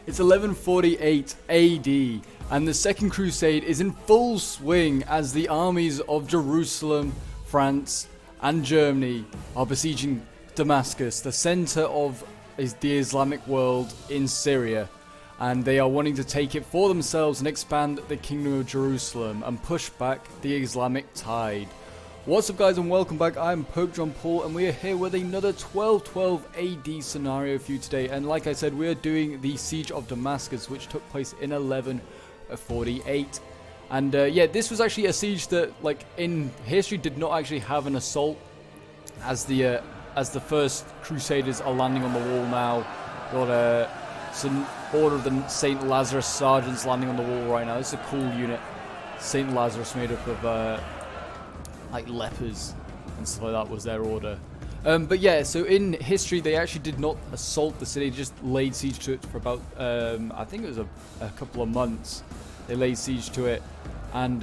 It's 1148 AD, and the Second Crusade is in full swing as the armies of Jerusalem, France, and Germany are besieging Damascus, the center of the Islamic world in Syria. And they are wanting to take it for themselves and expand the Kingdom of Jerusalem and push back the Islamic tide. What's up, guys, and welcome back. I'm PopeJohnPaul, and we are here with another 1212 AD scenario for you today. And like I said, we are doing the Siege of Damascus, which took place in 1148. And yeah, this was actually a siege that, like, in history did not actually have an assault, as the first Crusaders are landing on the wall now. Got some Order of the St. Lazarus Sergeants landing on the wall right now. This is a cool unit. St. Lazarus, made up of like lepers and stuff like that, was their order. But yeah, so in history they actually did not assault the city, just laid siege to it for about I think it was a couple of months. They laid siege to it, and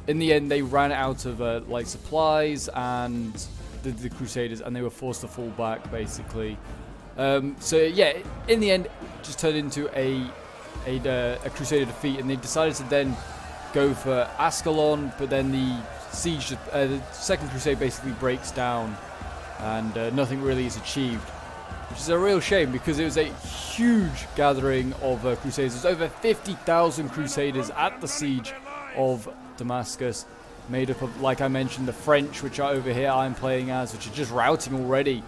in the end they ran out of like supplies and the Crusaders, and they were forced to fall back basically. So yeah, in the end it just turned into a Crusader defeat, and they decided to then go for Ascalon, but then the Second Crusade basically breaks down, and nothing really is achieved, which is a real shame because it was a huge gathering of Crusaders. There's over 50,000 Crusaders at the Siege of Damascus, made up of, like I mentioned, the French, which are over here I'm playing as, which are just routing already.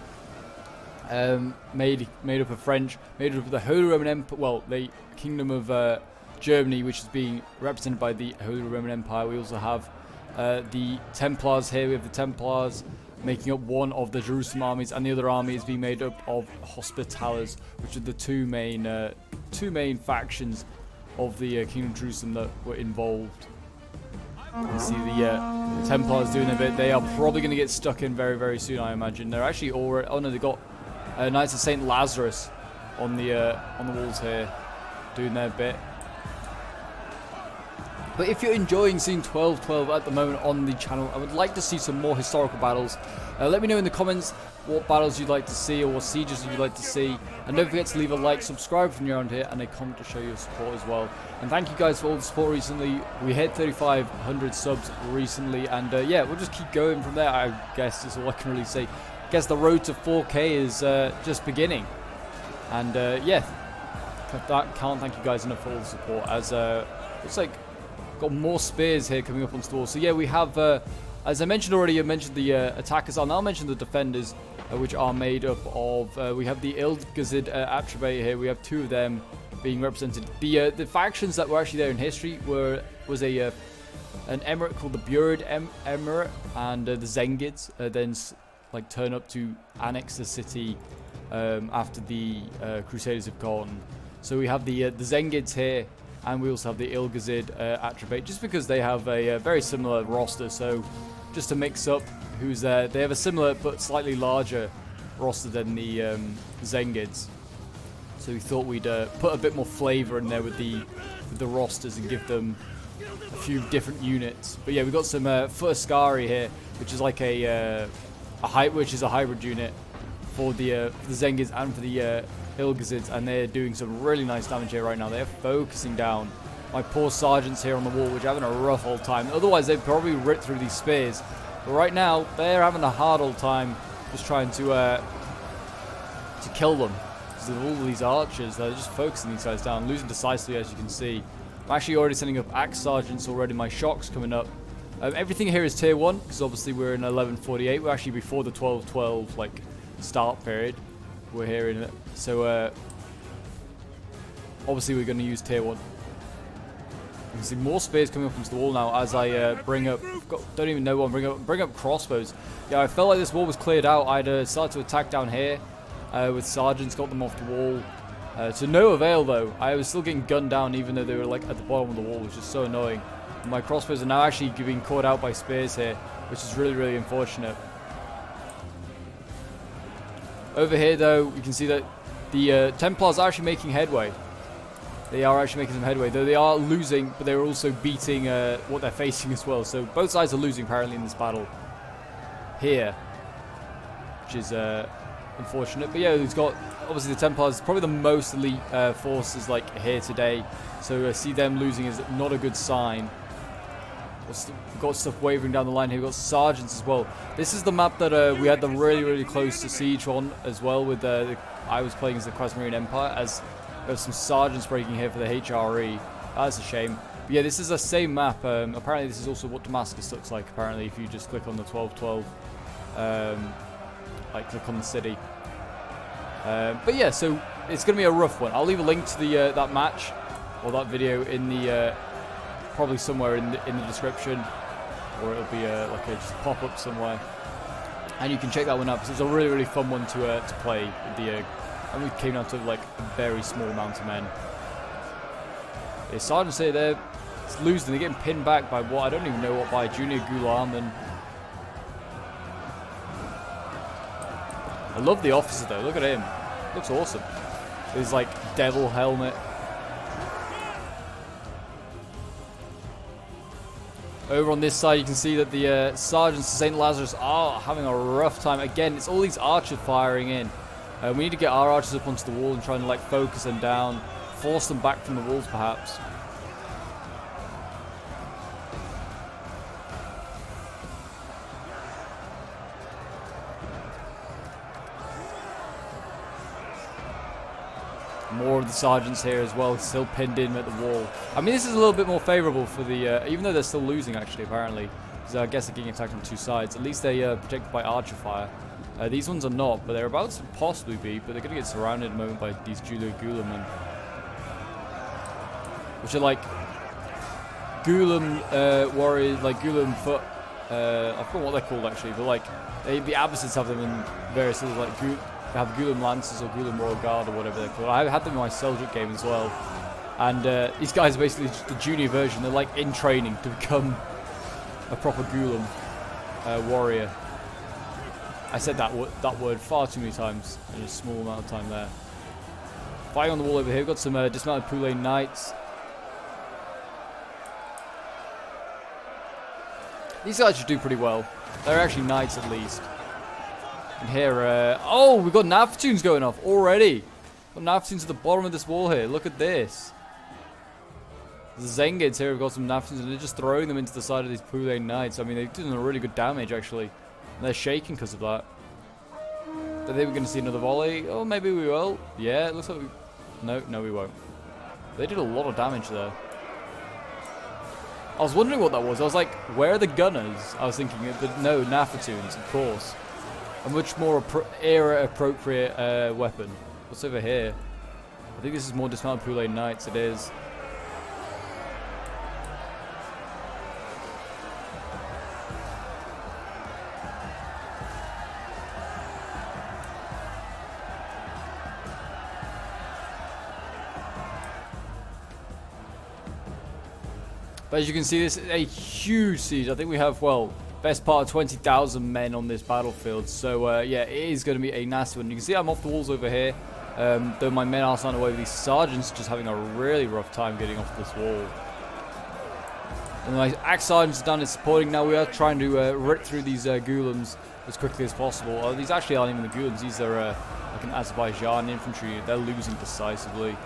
Made up of French, made up of the Holy Roman Empire, well, the Kingdom of Germany, which is being represented by the Holy Roman Empire. We also have the Templars here. We have the Templars making up one of the Jerusalem armies, and the other army is being made up of Hospitallers, which are the two main factions of the Kingdom of Jerusalem that were involved. You can see the Templars doing their bit. They are probably going to get stuck in very, very soon, I imagine. They're actually already... Oh no, they got Knights of St. Lazarus on the walls here, doing their bit. But if you're enjoying seeing 1212 at the moment on the channel, I would like to see some more historical battles. Let me know in the comments what battles you'd like to see, or what sieges you'd like to see. And don't forget to leave a like, subscribe from around here, and a comment to show your support as well. And thank you guys for all the support recently. We hit 3,500 subs recently, and yeah, we'll just keep going from there, I guess is all I can really say. I guess the road to 4K is just beginning. And yeah, can't thank you guys enough for all the support, as it's like... Got more spears here coming up onto the wall. So yeah, we have, as I mentioned already, I mentioned the attackers. I'll now mention the defenders, which are made up of, we have the Ilgazid Attribate here. We have two of them being represented. The factions that were actually there in history was an emirate called the Burid Emirate, and the Zengids then like turn up to annex the city after the Crusaders have gone. So we have the Zengids here. And we also have the Ilgazid Attribate, just because they have a very similar roster. So just to mix up who's there, they have a similar but slightly larger roster than the Zengids. So we thought we'd put a bit more flavor in there with the rosters and give them a few different units. But yeah, we've got some Furskari here, which is like a hybrid unit for the Zengids and for the Ilgazids, and they're doing some really nice damage here right now. They're focusing down my poor sergeants here on the wall, which are having a rough old time. Otherwise, they'd probably rip through these spears. But right now, they're having a hard old time just trying to kill them. Because of all these archers, they're just focusing these guys down, losing decisively, as you can see. I'm actually already sending up axe sergeants already. My shocks coming up. Everything here is tier 1, because obviously we're in 1148. We're actually before the 1212 like start period. We're here in it, so obviously we're going to use tier 1. You can see more spears coming up into the wall now as I bring up, don't even know what I'm bring up crossbows. Yeah, I felt like this wall was cleared out. I'd started to attack down here with sergeants, got them off the wall. To no avail though. I was still getting gunned down even though they were like at the bottom of the wall, which is so annoying. And my crossbows are now actually being caught out by spears here, which is really, really unfortunate. Over here, though, you can see that the Templars are actually making headway. They are actually making some headway, though they are losing, but they're also beating what they're facing as well. So both sides are losing, apparently, in this battle here, which is unfortunate. But yeah, he's got obviously the Templars probably the most elite forces like here today, so see them losing is not a good sign. We've got stuff wavering down the line here. We've got sergeants as well. This is the map that we had the really close to siege on as well. With I was playing as the Krasmarine Empire, as there was some sergeants breaking here for the HRE. That's a shame. But yeah, this is the same map. Apparently, this is also what Damascus looks like. Apparently, if you just click on the 1212, like click on the city. But yeah, so it's going to be a rough one. I'll leave a link to the that match or that video in the probably somewhere in the description, or it'll be like a just pop up somewhere, and you can check that one out. Because it's a really fun one to play. With the and we came down to like a very small amount of men. The sergeants here, they're losing. They're getting pinned back by what I don't even know what by Junior Gulam. And I love the officer though. Look at him. Looks awesome. His like devil helmet. Over on this side, you can see that the sergeants of St. Lazarus are having a rough time. Again, it's all these archers firing in. We need to get our archers up onto the wall and try and like focus them down, force them back from the walls, perhaps. More of the sergeants here as well, still pinned in at the wall. I mean, this is a little bit more favourable for the, even though they're still losing actually, apparently. Because I guess they're getting attacked on two sides. At least they are protected by archer fire. These ones are not, but they're about to possibly be, but they're going to get surrounded at the moment by these Judo Gulam, which are like Gulam warriors, like Gulam foot. I forgot what they're called actually, but like the Abbasids have them in various others, like they have Gulam Lancers or Gulam Royal Guard or whatever they're called. I had them in my Seljuk game as well. And these guys are basically just the junior version. They're like in training to become a proper Gulam warrior. I said that word far too many times in a small amount of time there. Fighting on the wall over here. We've got some dismounted Poulet Knights. These guys should do pretty well. They're actually knights at least. And here, oh, we've got Navtunes going off already. Got Navtunes at the bottom of this wall here. Look at this. The Zengids here have got some Navtunes and they're just throwing them into the side of these Poulet Knights. I mean, they've done really good damage actually. And they're shaking because of that. I think we're going to see another volley. Oh, maybe we will. Yeah, it looks like we... No, we won't. They did a lot of damage there. I was wondering what that was. I was like, where are the gunners? I was thinking, but no, Navtunes, of course. A much more era-appropriate weapon. What's over here? I think this is more dismounted Poulet Knights. It is. But as you can see, this is a huge siege. I think we have, well, best part of 20,000 men on this battlefield. So, yeah, it is going to be a nasty one. You can see I'm off the walls over here. Though my men are starting away with these sergeants just having a really rough time getting off this wall. And my axe sergeants are down and supporting. Now we are trying to rip through these Gulams as quickly as possible. These actually aren't even the Gulams. These are like an Azerbaijan infantry. They're losing decisively.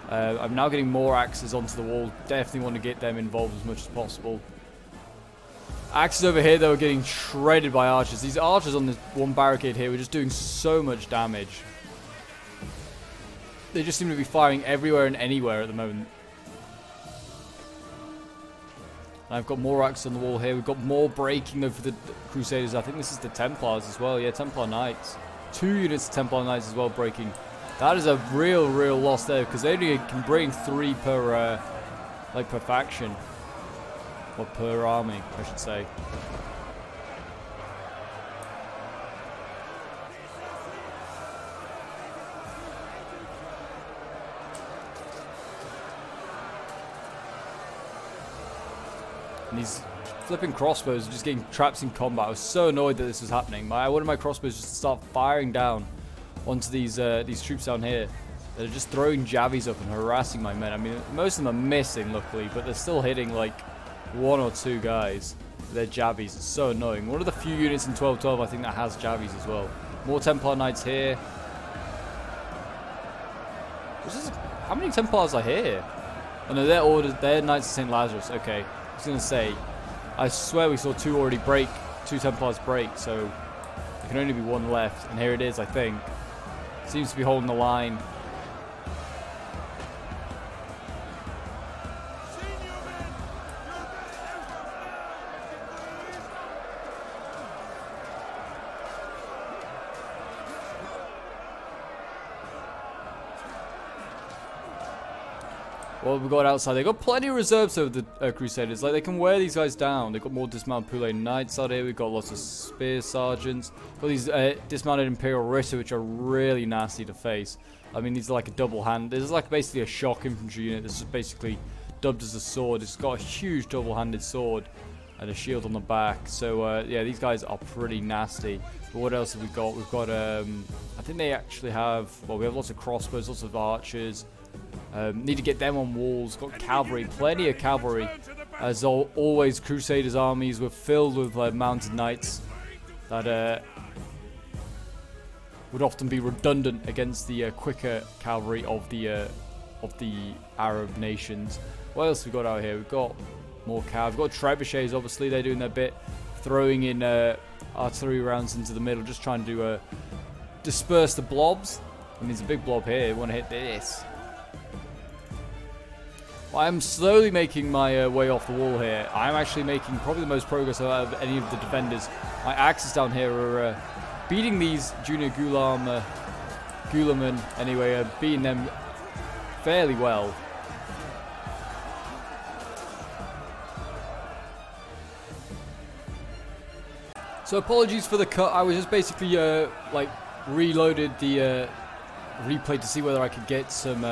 I'm now getting more axes onto the wall. Definitely want to get them involved as much as possible. Axes over here, though, are getting shredded by archers. These archers on this one barricade here were just doing so much damage. They just seem to be firing everywhere and anywhere at the moment. And I've got more axes on the wall here. We've got more breaking though for the Crusaders. I think this is the Templars as well. Yeah, Templar Knights. 2 units of Templar Knights as well breaking. That is a real loss there because they only can bring 3 per, like per faction. Or per army, I should say. And these flipping crossbows are just getting trapped in combat. I was so annoyed that this was happening. I wanted my crossbows just to start firing down onto these troops down here. They're just throwing javies up and harassing my men. I mean, most of them are missing, luckily, but they're still hitting like 1 or 2 guys. Their javies. It's so annoying. One of the few units in 1212 I think that has javies as well. More Templar Knights here. How many Templars are here? Oh no, they're Knights of St. Lazarus. Okay, I was going to say, I swear we saw two Templars break, so there can only be one left. And here it is, I think. Seems to be holding the line. Well, we got outside. They got plenty of reserves over the Crusaders. Like, they can wear these guys down. They've got more dismounted Poulet Knights out here. We've got lots of Spear Sergeants. Got these dismounted Imperial Ritter, which are really nasty to face. I mean, these are like a double hand. This is like basically a shock infantry unit. This is basically dubbed as a sword. It's got a huge double-handed sword and a shield on the back. So, yeah, these guys are pretty nasty. But what else have we got? We've got, I think they actually have, well, we have lots of crossbows, lots of archers. Need to get them on walls. Got cavalry, plenty of cavalry. As always, Crusaders' armies were filled with mounted knights that would often be redundant against the quicker cavalry of the Arab nations. What else have we got out here? We've got more cav. We've got trebuchets, obviously. They're doing their bit, throwing in artillery rounds into the middle, just trying to disperse the blobs. I mean, there's a big blob here. We want to hit this. I'm slowly making my way off the wall here. I'm actually making probably the most progress out of any of the defenders. My axes down here are beating these junior Gularmen, anyway, beating them fairly well. So apologies for the cut. I was just basically like reloaded the replay to see whether I could get some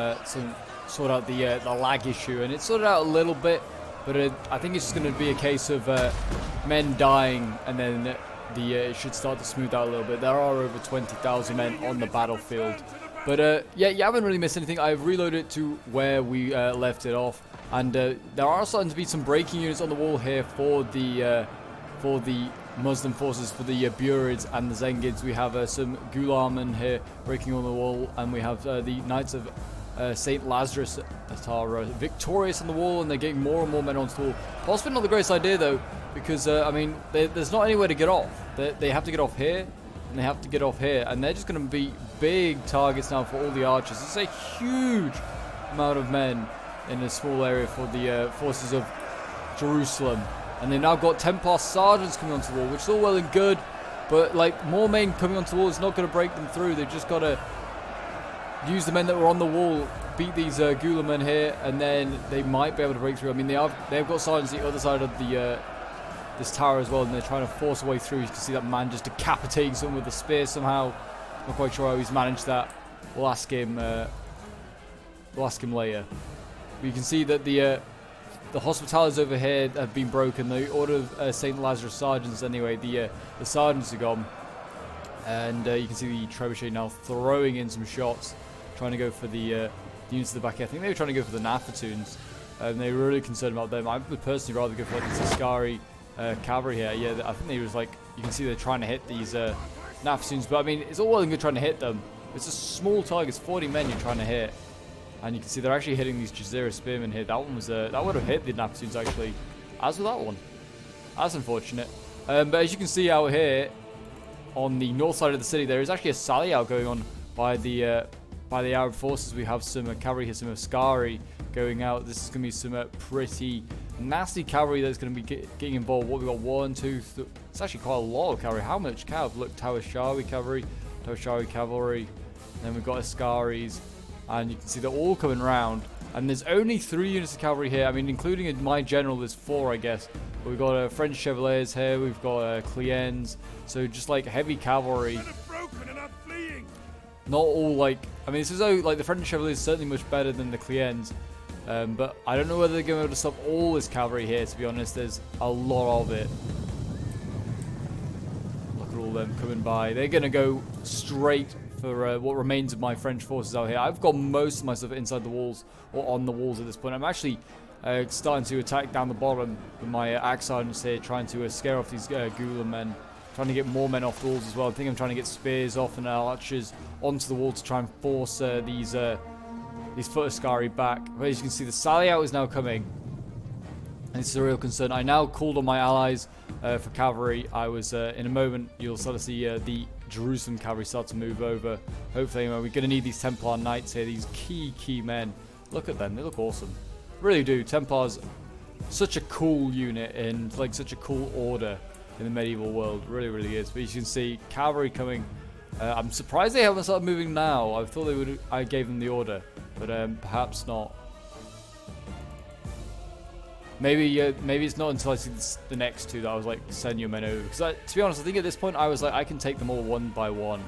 sort out the lag issue, and it sorted out a little bit, but I think it's just going to be a case of men dying, and then it should start to smooth out a little bit. There are over 20,000 men on the battlefield, but yeah, you haven't really missed anything. I've reloaded to where we left it off, and there are starting to be some breaking units on the wall here for the Muslim forces, for the Burids and the Zengids. We have some Gularmen here breaking on the wall, and we have the Knights of St. Lazarus that are victorious on the wall, and they're getting more and more men onto the wall. Possibly not the greatest idea, though, because, I mean, there's not anywhere to get off. They have to get off here, and they have to get off here, and they're just going to be big targets now for all the archers. It's a huge amount of men in a small area for the forces of Jerusalem. And they've now got Templar Sergeants coming onto the wall, which is all well and good, but, like, more men coming onto the wall is not going to break them through. They've just got to use the men that were on the wall, beat these Gularmen here, and then they might be able to break through. I mean, they've got sergeants the other side of the this tower as well, and they're trying to force a way through. You can see that man just decapitating someone with a spear somehow. Not quite sure how he's managed that. We'll ask him later. But you can see that the hospitalities over here have been broken. The Order of St. Lazarus Sergeants, anyway, the sergeants are gone. And you can see the trebuchet now throwing in some shots, trying to go for the units at the back here. I think they were trying to go for the Nafatoons, and they were really concerned about them. I would personally rather go for like the Saskari cavalry here. Yeah, I think they was like, you can see they're trying to hit these Nafatoons, but I mean, it's all well and good trying to hit them. It's a small target, it's 40 men you're trying to hit. And you can see they're actually hitting these Jazeera spearmen here. That one was that would have hit the Nafatoons actually, as with that one. That's unfortunate. But as you can see out here, on the north side of the city, there is actually a sally out going on by the Arab forces. We have some cavalry here, some Ascari going out. This is going to be some pretty nasty cavalry that's going to be getting involved. What we got? 1, 2, 3. It's actually quite a lot of cavalry. How much cav? Look, Tawashawi cavalry, and then we've got Ascaris, and you can see they're all coming around. And there's only 3 units of cavalry here. I mean, including my general, there's 4, I guess. But we've got French Chevaliers here. We've got Clients. So just like heavy cavalry. Not all like, I mean, it's as though like the French Chevaliers is certainly much better than the Clients. But I don't know whether they're going to be able to stop all this cavalry here, to be honest. There's a lot of it. Look at all them coming by. They're going to go straight for what remains of my French forces out here. I've got most of my stuff inside the walls, or on the walls at this point. I'm actually starting to attack down the bottom with my axe sergeants here, trying to scare off these Gular men, trying to get more men off the walls as well. I think I'm trying to get spears off and archers onto the wall to try and force these these foot Ascari back. But as you can see, the sally out is now coming. And this is a real concern. I now called on my allies for cavalry. I was, in a moment, you'll start to see the Jerusalem cavalry start to move over. Hopefully, we're going to need these Templar knights here, these key men. Look at them, they look awesome. Really do. Templars, such a cool unit and like such a cool order in the medieval world. Really is. But you can see cavalry coming. I'm surprised they haven't started moving now. I thought they would. I gave them the order, but perhaps not. Maybe it's not until I see the next two that I was like, send your men over. Because to be honest, I think at this point I was like, I can take them all one by one.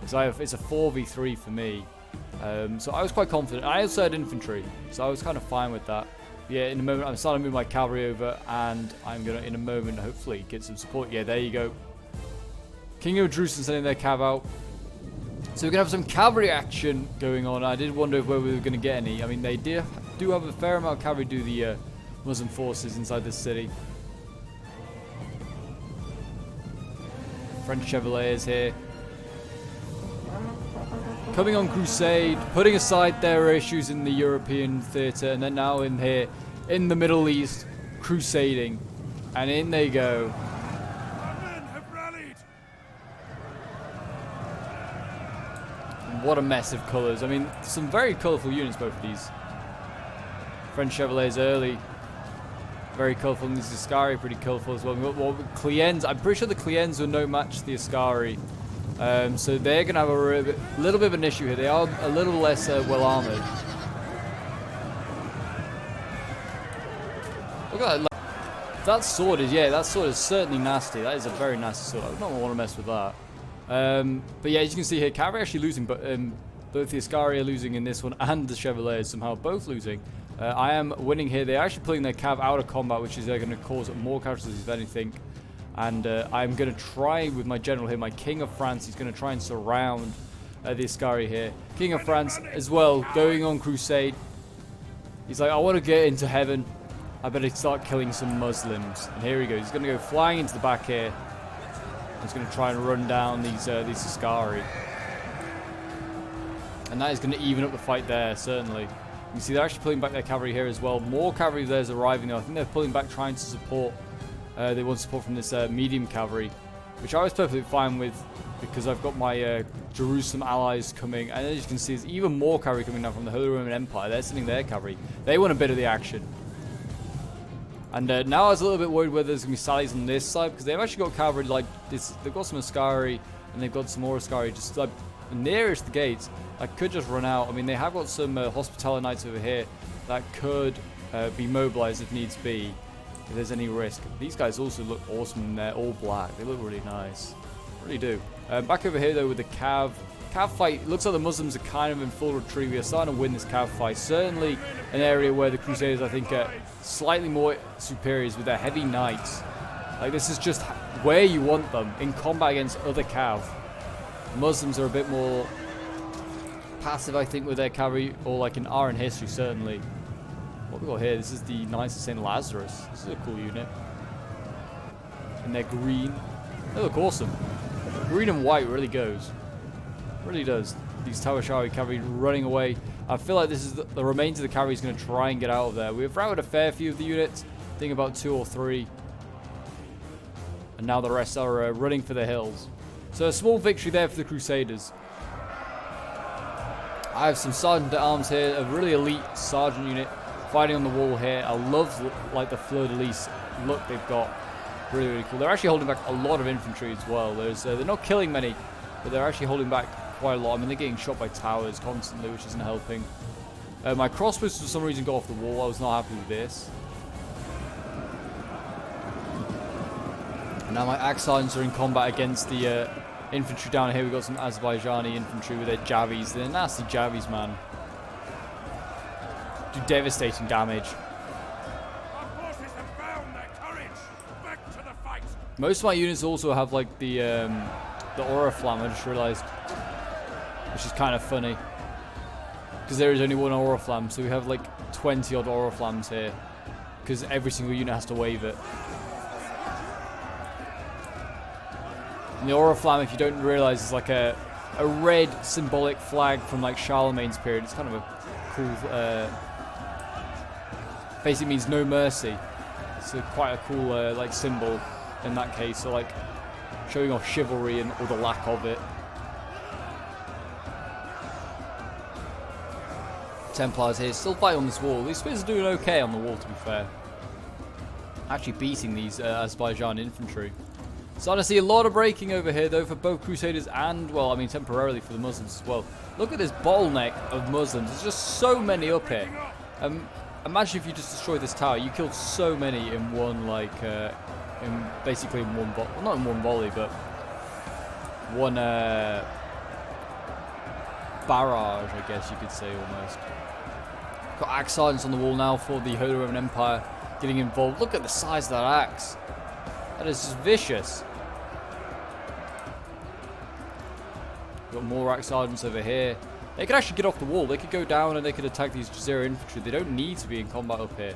So it's a 4v3 for me. So I was quite confident. I also had infantry, so I was kind of fine with that. Yeah, in a moment I'm starting to move my cavalry over, and I'm gonna in a moment hopefully get some support. Yeah, there you go. King of Jerusalem sending their cav out. So we're gonna have some cavalry action going on. I did wonder where we were gonna get any. I mean, they do have a fair amount of cavalry do the Muslim forces inside this city. French Chevaliers here. Coming on Crusade, putting aside their issues in the European theatre, and then now in here, in the Middle East, crusading. And in they go. What a mess of colours. I mean, some very colourful units, both of these. French Chevaliers early. Very colourful, and these Ascari pretty colourful as well. Well, Clients, I'm pretty sure the Clients will no match the Ascari. So they're going to have a little bit of an issue here. They are a little less well armoured. Look at that. That sword is certainly nasty. That is a very nasty sword. I don't want to mess with that. But yeah, as you can see here, cavalry actually losing, but both the Ascari are losing in this one, and the Chevaliers somehow both losing. I am winning here. They're actually pulling their cav out of combat, which is going to cause more casualties if anything. And I'm going to try with my general here, my King of France. He's going to try and surround the Ascari here. King of France as well, going on crusade. He's like, I want to get into heaven. I better start killing some Muslims. And here he goes. He's going to go flying into the back here. He's going to try and run down these Ascari. And that is going to even up the fight there, certainly. You see they're actually pulling back their cavalry here as well. More cavalry there is arriving though. I think they're pulling back, trying to support. They want support from this medium cavalry, which I was perfectly fine with because I've got my Jerusalem allies coming. And as you can see, there's even more cavalry coming now from the Holy Roman Empire. They're sending their cavalry. They want a bit of the action. And now I was a little bit worried whether there's going to be sallies on this side, because they've actually got cavalry like this. They've got some Ascari, and they've got some more Ascari just like nearest the gates. I could just run out. I mean, they have got some Hospitaller Knights over here that could be mobilized if needs be, if there's any risk. These guys also look awesome in there, all black. They look really nice. Really do. Back over here, though, with the Cav fight. It looks like the Muslims are kind of in full retreat. We are starting to win this Cav fight. Certainly an area where the Crusaders, I think, are slightly more superior with their heavy knights. Like, this is just where you want them in combat against other Cav. Muslims are a bit more passive, I think, with their cavalry, or like in our history, certainly. What we got here, this is the Knights of St. Lazarus. This is a cool unit. And they're green. They look awesome. Green and white really goes. Really does. These Tawashari cavalry running away. I feel like this is the remains of the cavalry is going to try and get out of there. We've routed a fair few of the units. I think about 2 or 3. And now the rest are running for the hills. So a small victory there for the Crusaders. I have some Sergeant at Arms here, a really elite Sergeant unit fighting on the wall here. I love like the fleur-de-lis look they've got. Really, really cool. They're actually holding back a lot of infantry as well. They're not killing many, but they're actually holding back quite a lot. I mean, they're getting shot by towers constantly, which isn't helping. My crossbows for some reason got off the wall. I was not happy with this. And now my axe sergeants are in combat against the infantry down here. We've got some Azerbaijani infantry with their javis. They're nasty javis, man. Do devastating damage. Most of my units also have like the Oriflamme, I just realized, which is kind of funny because there is only one Oriflamme, so we have like 20 odd Oriflammes here because every single unit has to wave it. And the Oriflamme, if you don't realize, is like a red symbolic flag from like Charlemagne's period. It's kind of a cool, basically means no mercy. It's quite a cool like symbol in that case, so like showing off chivalry and or the lack of it. Templars here still fighting on this wall. These spears are doing okay on the wall, to be fair. Actually beating these Azerbaijan infantry. Starting to see a lot of breaking over here, though, for both Crusaders and, well, I mean, temporarily for the Muslims as well. Look at this bottleneck of Muslims. There's just so many up here. Imagine if you just destroyed this tower. You killed so many in one, like, basically in one, well, not in one volley, but one barrage, I guess you could say, almost. Got axe sergeants on the wall now for the Holy Roman Empire getting involved. Look at the size of that axe. That is just vicious. Got more axe sergeants over here. They could actually get off the wall. They could go down and they could attack these Jazeera infantry. They don't need to be in combat up here.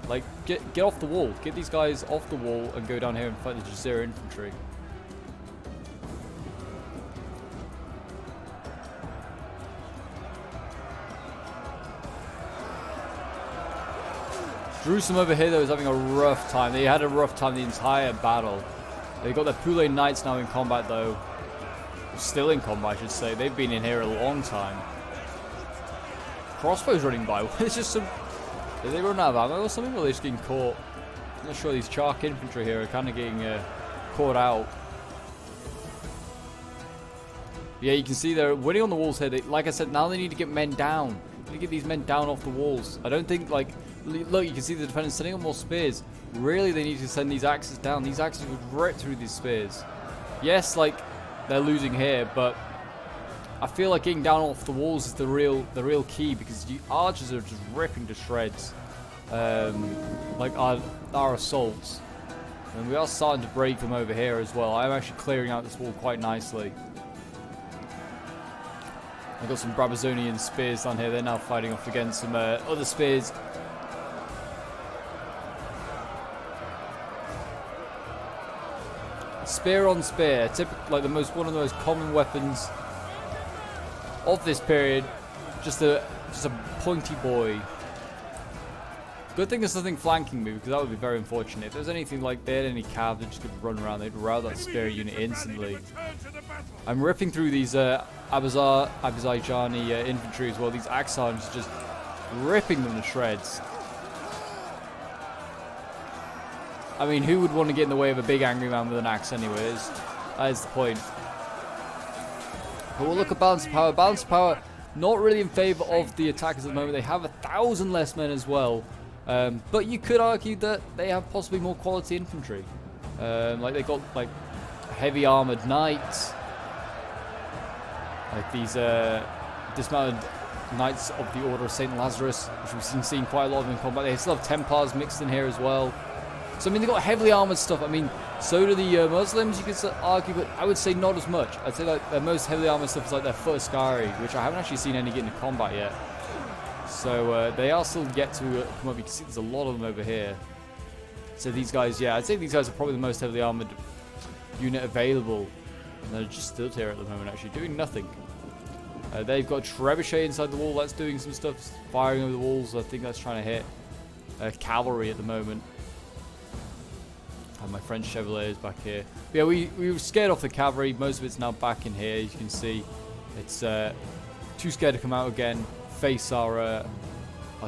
Like, get off the wall. Get these guys off the wall and go down here and fight the Jazeera infantry. Jerusalem over here, though, is having a rough time. They had a rough time the entire battle. They've got their Pule Knights now in combat, though. Still in combat, I should say. They've been in here a long time. Crossbows running by. It's just some... Did they run out of ammo or something? Or are they just getting caught? I'm not sure. These Chark infantry here are kind of getting caught out. Yeah, you can see they're winning on the walls here. Like I said, now they need to get men down. They need to get these men down off the walls. I don't think, like... Look, you can see the defenders sending on more spears. Really, they need to send these axes down. These axes would rip through these spears. Yes, like, they're losing here, but I feel like getting down off the walls is the real key, because the archers are just ripping to shreds. Like our assaults. And we are starting to break them over here as well. I'm actually clearing out this wall quite nicely. I've got some Brabazonian spears down here. They're now fighting off against some other spears. Spear on spear, like one of the most common weapons of this period. Just a pointy boy. Good thing there's nothing flanking me, because that would be very unfortunate. If there's anything like they had any cav, they just could run around. They'd rout that spear unit instantly. I'm ripping through these Azerbaijani infantry as well. These axe sergeants, just ripping them to shreds. I mean, who would want to get in the way of a big angry man with an axe anyways? That is the point. But we'll look at balance of power. Balance of power, not really in favor of the attackers at the moment. They have 1,000 less men as well. But you could argue that they have possibly more quality infantry. Like they got like heavy armored knights. Like these dismounted knights of the Order of St. Lazarus, which we've seen quite a lot of in combat. They still have Templars mixed in here as well. So, I mean, they've got heavily armoured stuff. I mean, so do the Muslims, you could argue, but I would say not as much. I'd say like their most heavily armoured stuff is like their Footaskari, which I haven't actually seen any get into combat yet. So, they are still yet to come up. You can see there's a lot of them over here. So these guys, yeah, I'd say these guys are probably the most heavily armoured unit available. And they're just stood here at the moment, actually, doing nothing. They've got Trebuchet inside the wall. That's doing some stuff, firing over the walls. I think that's trying to hit cavalry at the moment. My French Chevaliers back here. But yeah, we were scared off the cavalry. Most of it's now back in here. You can see it's too scared to come out again. Face our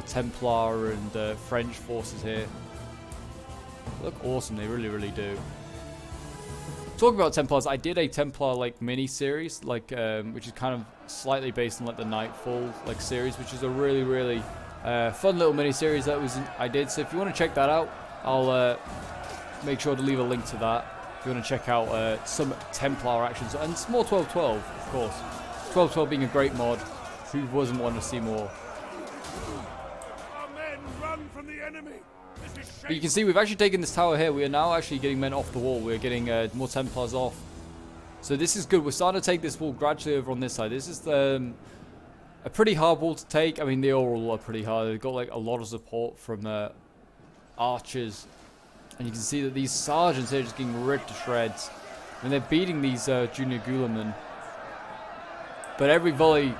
Templar and French forces here. They look awesome. They really, really do. Talking about Templars, I did a Templar like mini series, like which is kind of slightly based on like the Nightfall like series, which is a really, really fun little mini series that I did. So if you want to check that out, I'll make sure to leave a link to that if you want to check out some Templar actions. And it's more 12-12, of course. 12-12 being a great mod. Who wasn't wanting to see more? Our men run from the enemy. But you can see we've actually taken this tower here. We are now actually getting men off the wall. We're getting more Templars off. So this is good. We're starting to take this wall gradually over on this side. This is a pretty hard wall to take. I mean, they all are pretty hard. They've got like a lot of support from archers. And you can see that these sergeants here are just getting ripped to shreds. And they're beating these junior Guillermin. But every volley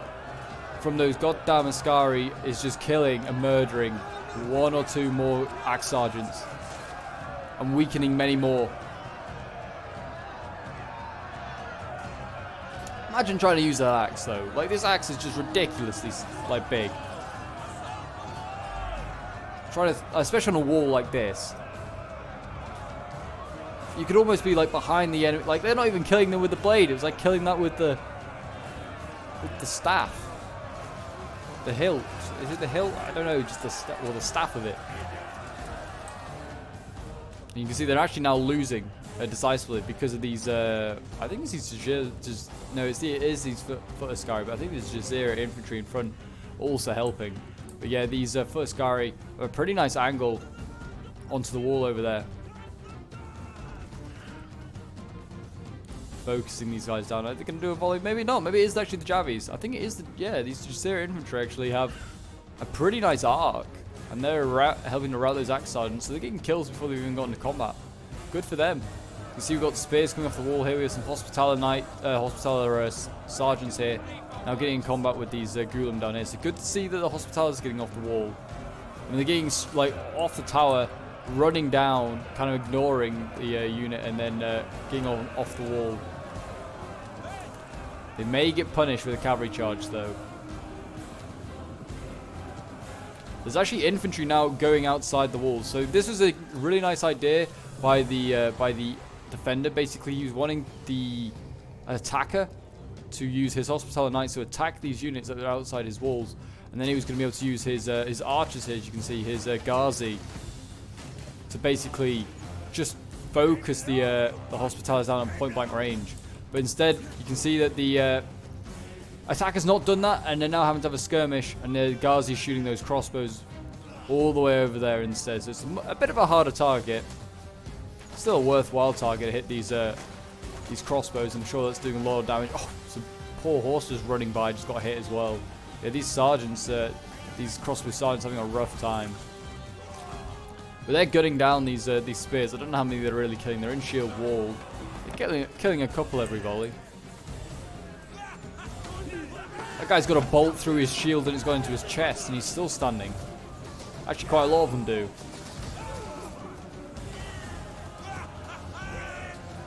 from those goddamn Ascari is just killing and murdering 1 or 2 more axe sergeants and weakening many more. Imagine trying to use that axe though. Like, this axe is just ridiculously like big. Trying to, especially on a wall like this, you could almost be like behind the enemy. Like, they're not even killing them with the blade. It was like killing that with the staff. The hilt. Is it the hilt? I don't know. Just the staff of it. And you can see they're actually now losing decisively because of these. I think it's these no, it is these foot Ascari, but I think there's Jazeera infantry in front also helping. But yeah, these foot Ascari are a pretty nice angle onto the wall over there. Focusing these guys down. Are they going to do a volley? Maybe not. Maybe it is actually the Javis. I think it is these Jazeera infantry actually have a pretty nice arc. And they're helping to rout those axe sergeants. So they're getting kills before they've even got into combat. Good for them. You see we've got spears coming off the wall here. We have some Hospitaller sergeants here. Now getting in combat with these Gulam down here. So good to see that the Hospitallers are getting off the wall. And they're getting like off the tower, running down, kind of ignoring the unit, and then getting off the wall. They may get punished with a cavalry charge though. There's actually infantry now going outside the walls. So this was a really nice idea by the defender. Basically, he was wanting the attacker to use his Hospitaller Knights to attack these units that are outside his walls, and then he was going to be able to use his archers here, as you can see, his Ghazi, to basically just focus the Hospitallers down on point blank range. But instead, you can see that the attacker's not done that, and they're now having to have a skirmish, and the Ghazi shooting those crossbows all the way over there instead. So it's a bit of a harder target. Still a worthwhile target to hit these crossbows. I'm sure that's doing a lot of damage. Oh, some poor horse just running by, just got hit as well. Yeah, these sergeants, these crossbow sergeants having a rough time. But they're gutting down these spears. I don't know how many they're really killing. They're in shield wall. They're killing a couple every volley. That guy's got a bolt through his shield and it's gone into his chest, and he's still standing. Actually, quite a lot of them do.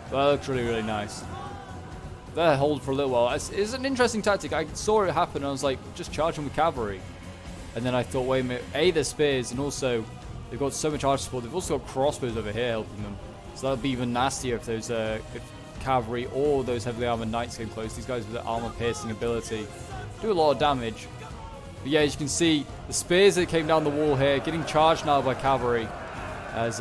But that looks really, really nice. They'll hold for a little while. It's an interesting tactic. I saw it happen and I was like, just charge them with cavalry. And then I thought, wait a minute, A, they're spears, and also they've got so much archer support. They've also got crossbows over here helping them. So that'll be even nastier if those if cavalry or those heavily armored knights get close. These guys with the armor piercing ability do a lot of damage. But yeah, as you can see, the spears that came down the wall here getting charged now by cavalry. As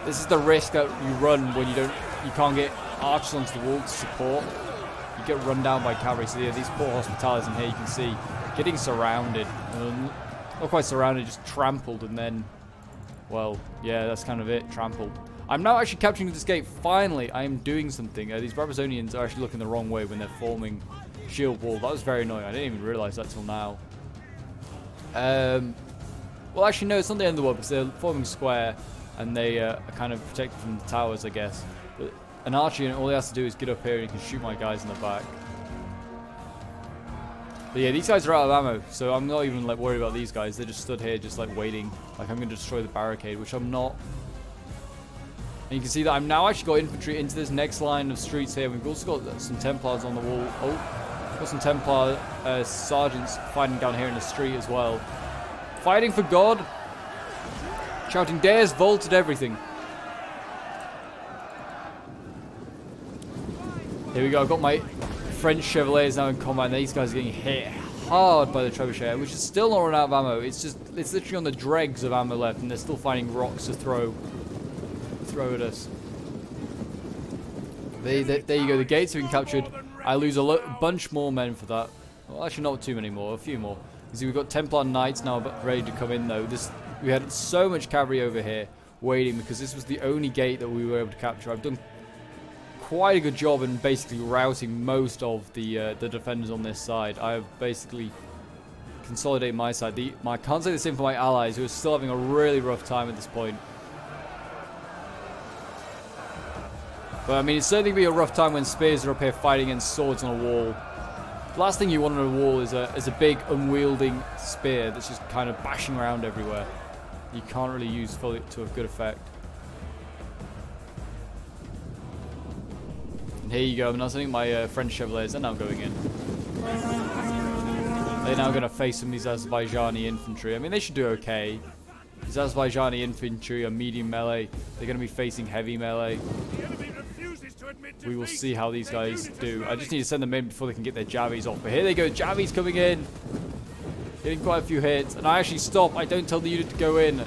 this is the risk that you run when you can't get archers onto the wall to support. You get run down by cavalry. So yeah, these poor Hospitallers in here, you can see getting surrounded. Not quite surrounded, just trampled, and then, well, yeah, that's kind of it, trampled. I'm now actually capturing this gate. Finally, I am doing something. These Brabazonians are actually looking the wrong way when they're forming shield wall. That was very annoying. I didn't even realize that till now. Well, actually, no, it's not the end of the world because they're forming square and they are kind of protected from the towers, I guess. But an archer unit, all he has to do is get up here and he can shoot my guys in the back. But yeah, these guys are out of ammo, so I'm not even like worried about these guys. They just stood here just like waiting, like I'm going to destroy the barricade, which I'm not. And you can see that I'm now actually got infantry into this next line of streets here. We've also got some Templars on the wall. Oh, got some Templar sergeants fighting down here in the street as well. Fighting for God. Shouting, "Dares vaulted everything." Here we go. I've got my French Chevaliers now in combat, and these guys are getting hit hard by the trebuchet, which is still not run out of ammo. It's literally on the dregs of ammo left, and they're still finding rocks to throw at us. There you go. The gates have been captured. I lose a bunch more men for that. Well, actually, not too many more. A few more. You see, we've got Templar Knights now ready to come in, though. We had so much cavalry over here waiting because this was the only gate that we were able to capture. I've done quite a good job in basically routing most of the defenders on this side. I have basically consolidated my side. I can't say the same for my allies, who are still having a really rough time at this point. But I mean, it's certainly going to be a rough time when spears are up here fighting against swords on a wall. The last thing you want on a wall is a big unwielding spear that's just kind of bashing around everywhere. You can't really use fully to a good effect. And here you go. I'm now sending my French Chevaliers. They're now going in. They're now going to face some of these Azerbaijani infantry. I mean, they should do okay. These Azerbaijani infantry are medium melee. They're going to be facing heavy melee. We will see how these guys do. I just need to send them in before they can get their Javis off. But here they go. Javis coming in. Getting quite a few hits. And I actually stop. I don't tell the unit to go in.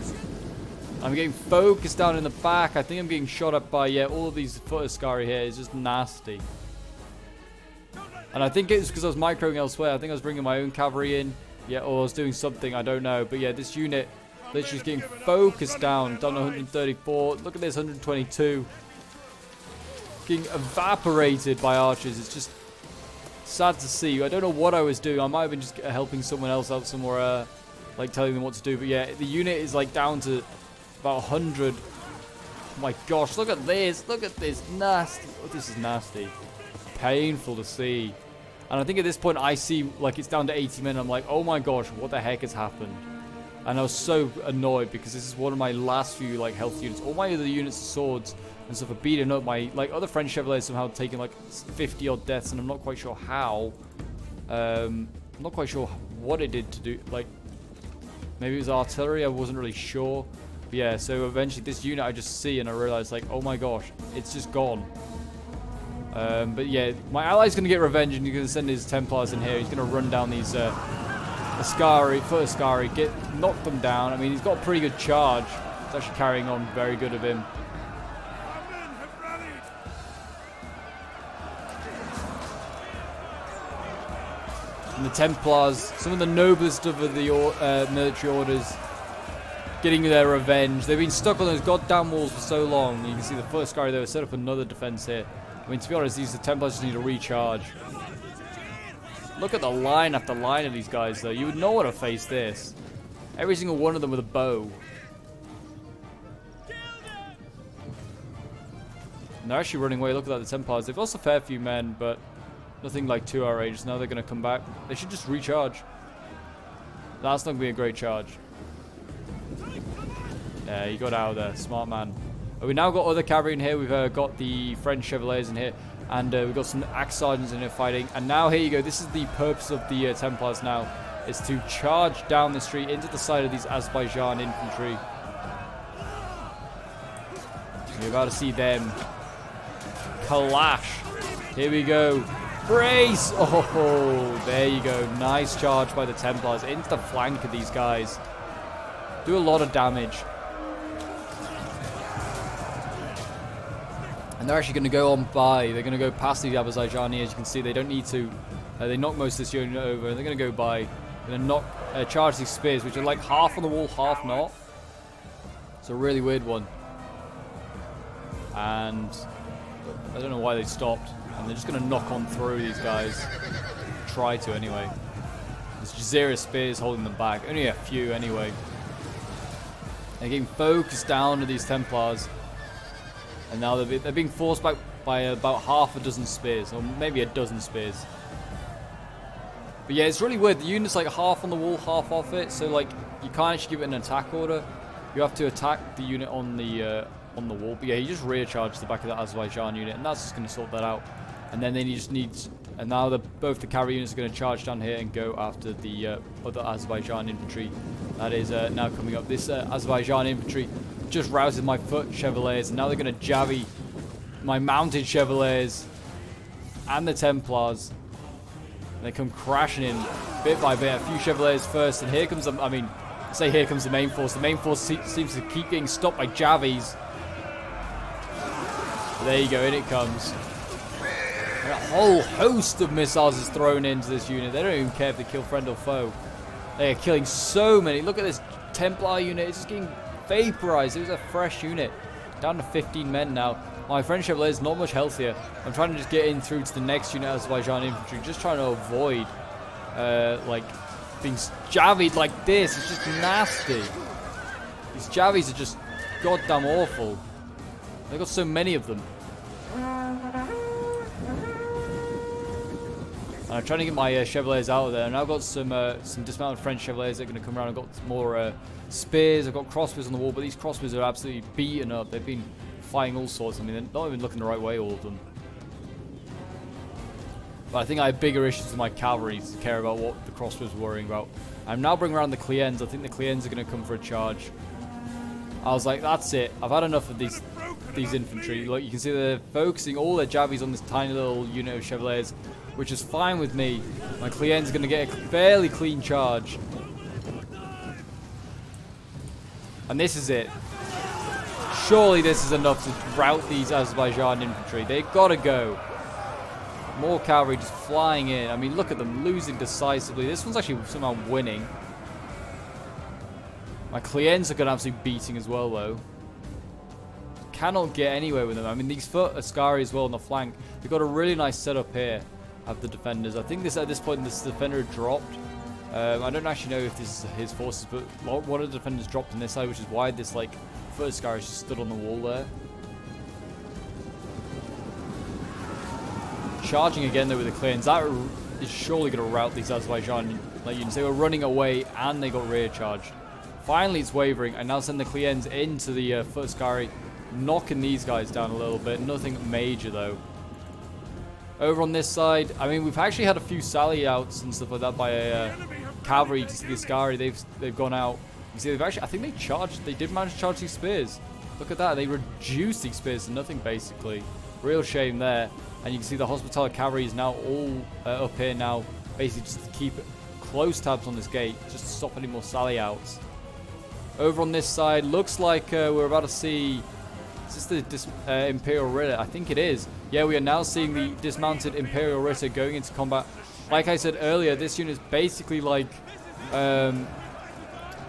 I'm getting focused down in the back. I think I'm getting shot up by, yeah, all of these foot Ascari here. It's just nasty. And I think it was because I was microing elsewhere. I think I was bringing my own cavalry in. Yeah, or I was doing something. I don't know. But yeah, this unit literally is getting focused down. Done 134. Look at this, 122. Getting evaporated by archers. It's just sad to see. I don't know what I was doing. I might have been just helping someone else out somewhere, like telling them what to do. But yeah, the unit is like down to about 100. Oh my gosh, look at this. Look at this. Nasty. Oh, this is nasty. Painful to see. And I think at this point I see like it's down to 80 men. I'm like, oh my gosh, what the heck has happened? And I was so annoyed because this is one of my last few like health units. All my other units, swords and stuff, are beating up. My like other French Chevaliers somehow taking like 50 odd deaths, and I'm not quite sure how. I'm not quite sure what it did to do. Like maybe it was artillery. I wasn't really sure. But yeah, so eventually this unit I just see and I realize like, oh my gosh, it's just gone. But yeah, my ally's going to get revenge, and he's going to send his Templars in here. He's going to run down these Ascari, foot Ascari, knock them down. I mean, he's got a pretty good charge. It's actually carrying on very good of him. And the Templars, some of the noblest of the military orders, getting their revenge. They've been stuck on those goddamn walls for so long. You can see the foot Ascari there set up another defense here. I mean, to be honest, the Templars just need to recharge. Look at the line after line of these guys, though. You would know how to face this. Every single one of them with a bow. And they're actually running away. Look at that, the Templars. They've lost a fair few men, but nothing like 2 outrageous. Now they're going to come back. They should just recharge. That's not going to be a great charge. Yeah, he got out of there. Smart man. We've now got other cavalry in here. We've got the French Chevaliers in here. And we've got some axe sergeants in here fighting. And now here you go. This is the purpose of the Templars now. Is to charge down the street into the side of these Azerbaijan infantry. You're about to see them clash. Here we go. Brace! Oh, there you go. Nice charge by the Templars into the flank of these guys. Do a lot of damage. And they're actually going to go on by. They're going to go past the Azerbaijani. As you can see, they don't need to. They knock most of this unit over. They're going to go by. They're going to charge these spears, which are like half on the wall, half not. It's a really weird one. And I don't know why they stopped. And they're just going to knock on through these guys. Try to, anyway. There's Jazeera spears holding them back. Only a few, anyway. They're getting focused down to these Templars. And now they're being forced back by about half a dozen spears, or maybe a dozen spears. But yeah, it's really weird. The unit's like half on the wall, half off it. So like, you can't actually give it an attack order. You have to attack the unit on the wall. But yeah, you just rear charge the back of the Azerbaijan unit, and that's just going to sort that out. And then they just need. And now both the cavalry units are going to charge down here and go after the other Azerbaijan infantry. That is now coming up. This Azerbaijan infantry just routed my foot Chevaliers, and now they're going to Javi my mounted Chevaliers and the Templars. And they come crashing in bit by bit. A few Chevaliers first, and here comes here comes the main force. The main force seems to keep getting stopped by Javis. There you go, in it comes. And a whole host of missiles is thrown into this unit. They don't even care if they kill friend or foe. They are killing so many. Look at this Templar unit. It's just getting vaporized. It was a fresh unit. Down to 15 men now. My French Chevalier is not much healthier. I'm trying to just get in through to the next unit of Azerbaijan infantry. Just trying to avoid like being javied like this. It's just nasty. These javies are just goddamn awful. They've got so many of them. And I'm trying to get my Chevaliers out of there. And I've got some dismounted French Chevaliers that are going to come around. I've got more spears. I've got crossbows on the wall, but these crossbows are absolutely beaten up. They've been fighting all sorts. I mean, they're not even looking the right way, all of them. But I think I have bigger issues with my cavalry to care about what the crossbows are worrying about. I'm now bringing around the Clients. I think the Clients are going to come for a charge. I was like, that's it. I've had enough of these infantry. Look, you can see they're focusing all their jabbies on this tiny little unit of Chevaliers, which is fine with me. My Clients are going to get a fairly clean charge. And this is it. Surely this is enough to rout these Azerbaijan infantry. They've got to go. More cavalry just flying in. I mean, look at them losing decisively. This one's actually somehow winning. My Clients are going to absolutely beating as well, though. Cannot get anywhere with them. I mean, these foot Ascari as well on the flank. They've got a really nice setup here of the defenders. I think at this point, this defender had dropped. I don't actually know if this is his forces, but one of the defenders dropped on this side, which is why this, like, foot Ascari just stood on the wall there. Charging again though with the Clients. That is surely going to rout these Azerbaijan units. They were running away and they got rear charged. Finally it's wavering. I now send the Clients into the foot Ascari, knocking these guys down a little bit. Nothing major though. Over on this side, I mean, we've actually had a few sally outs and stuff like that by cavalry. You see the Ascari, they've gone out. You see, they've actually, I think they charged. They did manage to charge these spears. Look at that. They reduced these spears to nothing basically. Real shame there. And you can see the Hospitaller cavalry is now all up here now, basically just to keep close tabs on this gate, just to stop any more sally outs. Over on this side, looks like we're about to see, is this the Imperial Ritter? I think it is. Yeah, we are now seeing the dismounted Imperial Ritter going into combat. Like I said earlier, this unit is basically like a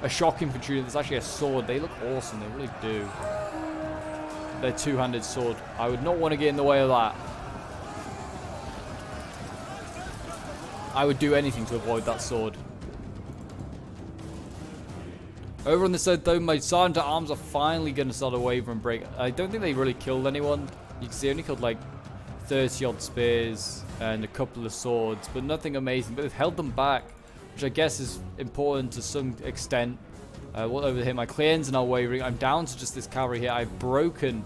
shock infantry that's actually a sword. They look awesome, they really do. Their two-handed sword. I would not want to get in the way of that. I would do anything to avoid that sword. Over on this side though, my Sergeant at Arms are finally going to start a waver and break. I don't think they really killed anyone. You can see they only killed like 30 odd spears and a couple of swords, but nothing amazing. But they've held them back, which I guess is important to some extent. What over here? My Clients are now wavering. I'm down to just this cavalry here. I've broken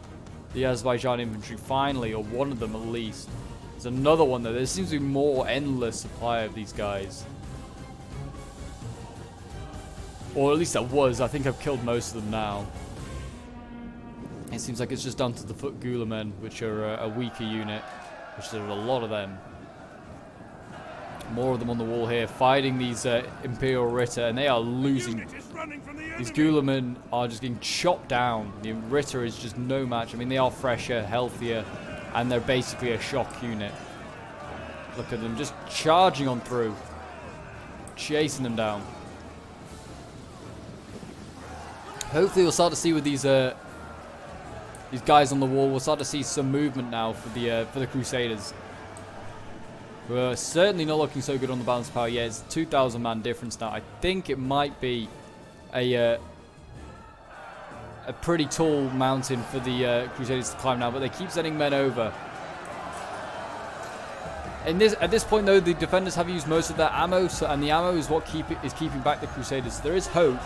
the Azerbaijan infantry finally, or one of them at least. There's another one though. There seems to be more endless supply of these guys. Or at least there was. I think I've killed most of them now. It seems like it's just down to the foot Gularmen, which are a weaker unit. Which there are a lot of them. More of them on the wall here, fighting these Imperial Ritter, and they are losing. These Gularmen are just getting chopped down. The Ritter is just no match. I mean, they are fresher, healthier, and they're basically a shock unit. Look at them just charging on through. Chasing them down. Hopefully we'll start to see with these guys on the wall, we'll start to see some movement now for the Crusaders. We're certainly not looking so good on the balance of power yet. It's a 2,000 man difference now. I think it might be a pretty tall mountain for the Crusaders to climb now, but they keep sending men over. At this point though, the defenders have used most of their ammo, and the ammo is what is keeping back the Crusaders. There is hope.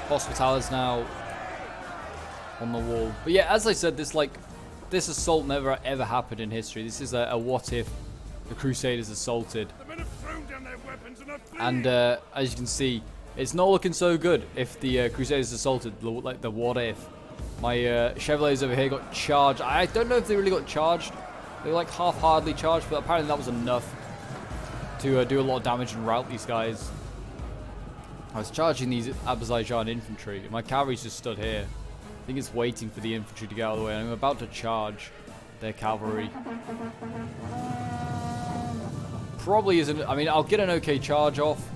Hospitallers now on the wall. But yeah, as I said, this assault never ever happened in history. This is a what if the Crusaders assaulted. And as you can see, it's not looking so good if the Crusaders assaulted, like the what if. My Chevaliers over here got charged. I don't know if they really got charged. They were like half-heartedly charged, but apparently that was enough to do a lot of damage and rout these guys. I was charging these Azerbaijan infantry. My cavalry's just stood here. I think it's waiting for the infantry to get out of the way. I'm about to charge their cavalry. Probably isn't. I mean, I'll get an okay charge off,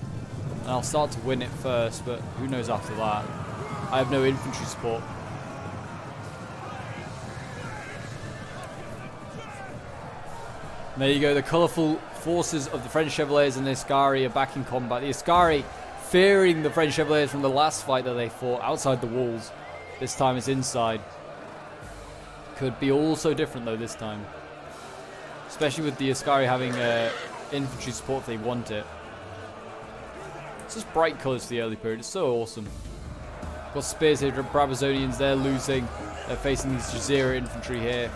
and I'll start to win it first. But who knows after that? I have no infantry support. And there you go. The colourful forces of the French Chevaliers and the Ascari are back in combat. The Ascari fearing the French Chevaliers from the last fight that they fought outside the walls. This time it's inside. Could be all so different though this time. Especially with the Ascari having infantry support if they want it. It's just bright colours for the early period. It's so awesome. Got spears here, Brabazonians, they're losing. They're facing these Jazeera infantry here.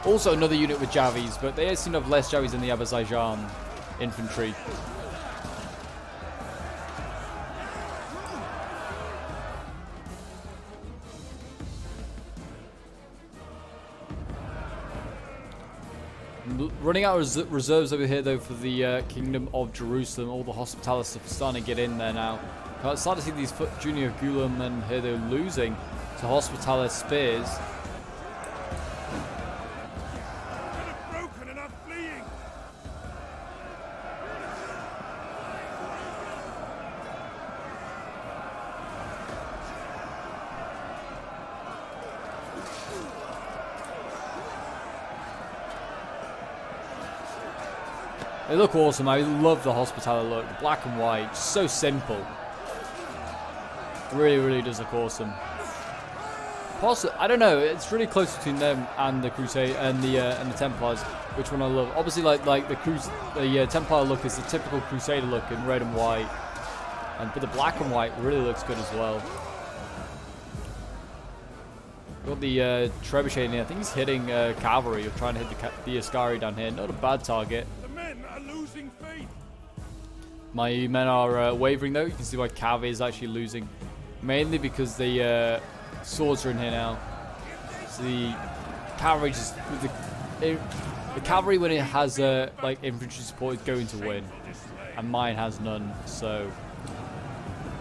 Also another unit with Javis, but they seem to have less Javis than the Azerbaijan infantry. Running out of reserves over here though for the Kingdom of Jerusalem. All the Hospitalists are starting to get in there now. I started to see these junior Gulam men here, they're losing to Hospitalis spears. Broken and are fleeing. They look awesome. I love the Hospitalis look. Black and white. So simple. Really, really does look awesome. I don't know. It's really close between them and the Crusade and the Templars. Which one I love? Obviously, like the Templar look is the typical Crusader look in red and white, but the black and white really looks good as well. Got the Trebuchet in here. I think he's hitting cavalry or trying to hit the Ascari down here. Not a bad target. The men are losing faith. My men are wavering though. You can see why Cav is actually losing. Mainly because the swords are in here now. So the cavalry just the cavalry when it has like infantry support is going to win, and mine has none. So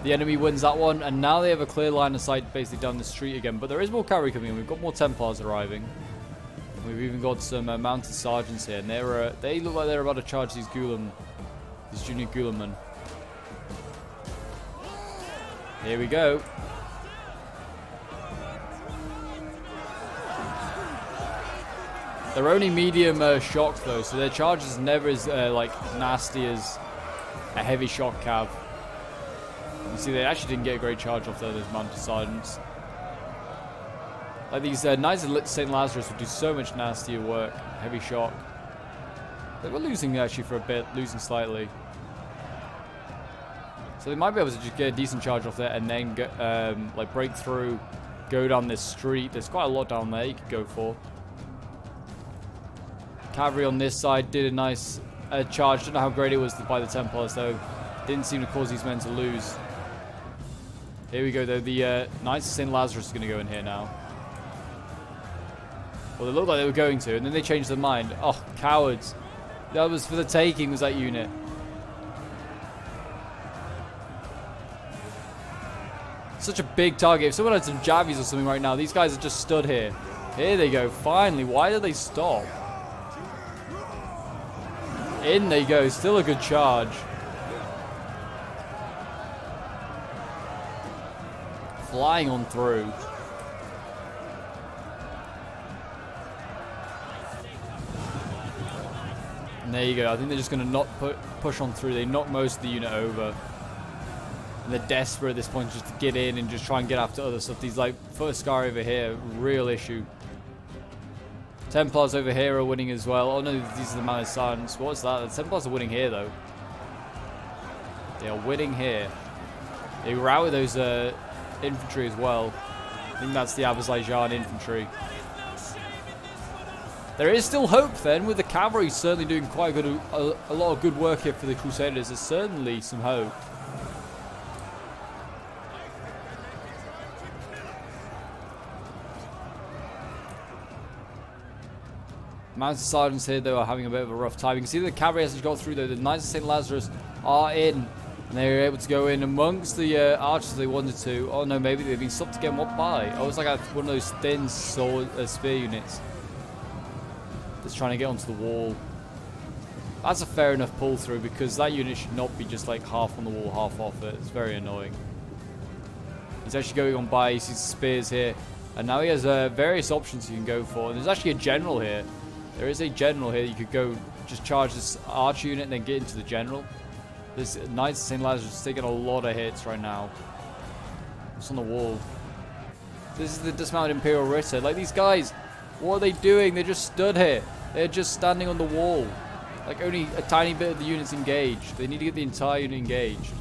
the enemy wins that one, and now they have a clear line of sight basically down the street again. But there is more cavalry coming in. We've got more Templars arriving. We've even got some mounted sergeants here, and they look like they're about to charge these Gulam, these junior Gulam men. Here we go. They're only medium shock though, so their charge is never as like nasty as a heavy shock cav. You see, they actually didn't get a great charge off there, those mounted sergeants. Like these Knights of St. Lazarus would do so much nastier work. Heavy shock. They were losing actually for a bit, losing slightly. So they might be able to just get a decent charge off there and then get, like break through, go down this street. There's quite a lot down there you could go for. Cavalry on this side did a nice charge. Don't know how great it was by the Templars though. Didn't seem to cause these men to lose. Here we go though. The Knights of St. Lazarus is going to go in here now. Well, they looked like they were going to, and then they changed their mind. Oh, cowards. That was for the taking, was that unit. Such a big target. If someone had some Javis or something right now, these guys are just stood here. Here they go. Finally. Why did they stop? In they go. Still a good charge. Flying on through. And there you go. I think they're just going to push on through. They knock most of the unit over. And they're desperate at this point just to get in and just try and get after other stuff. These like first Ascari over here, real issue. Templars over here are winning as well. Oh no, these are the mounted sergeants. What's that? The Templars are winning here though. They are winning here. They routed those infantry as well. I think that's the Azerbaijan infantry. There is still hope then, with the cavalry certainly doing quite a lot of good work here for the Crusaders. There's certainly some hope. Mounted sergeants here though are having a bit of a rough time. You can see the cavalry hasn't got through though. The Knights of St. Lazarus are in, and they were able to go in amongst the archers they wanted to. Oh no, maybe they've been stopped again. What by? Oh, it's like one of those thin sword spear units that's trying to get onto the wall. That's a fair enough pull through, because that unit should not be just like half on the wall, half off it. It's very annoying. He's actually going on by. He sees spears here, and now he has various options he can go for. And there's actually a general here. There is a general here. You could go just charge this archer unit and then get into the general. This Knights of St. Lazarus is taking a lot of hits right now. It's on the wall. This is the dismounted Imperial Ritter. Like, these guys, what are they doing? They just stood here. They're just standing on the wall. Like, only a tiny bit of the units engaged. They need to get the entire unit engaged.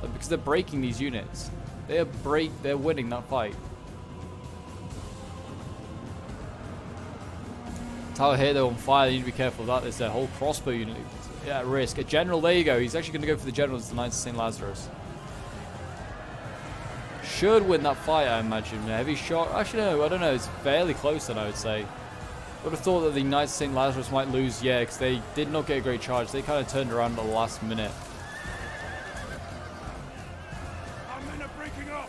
Like, because they're breaking these units. They're winning that fight. Tower here, they're on fire. They need to be careful of that. There's their whole crossbow unit at risk. A general, there you go. He's actually going to go for the general as the Knights of St. Lazarus. Should win that fight, I imagine. A heavy shot. Actually, no, I don't know. It's fairly close then, I would say. Would have thought that the Knights of St. Lazarus might lose, yeah, because they did not get a great charge. They kind of turned around at the last minute. Our men are breaking up.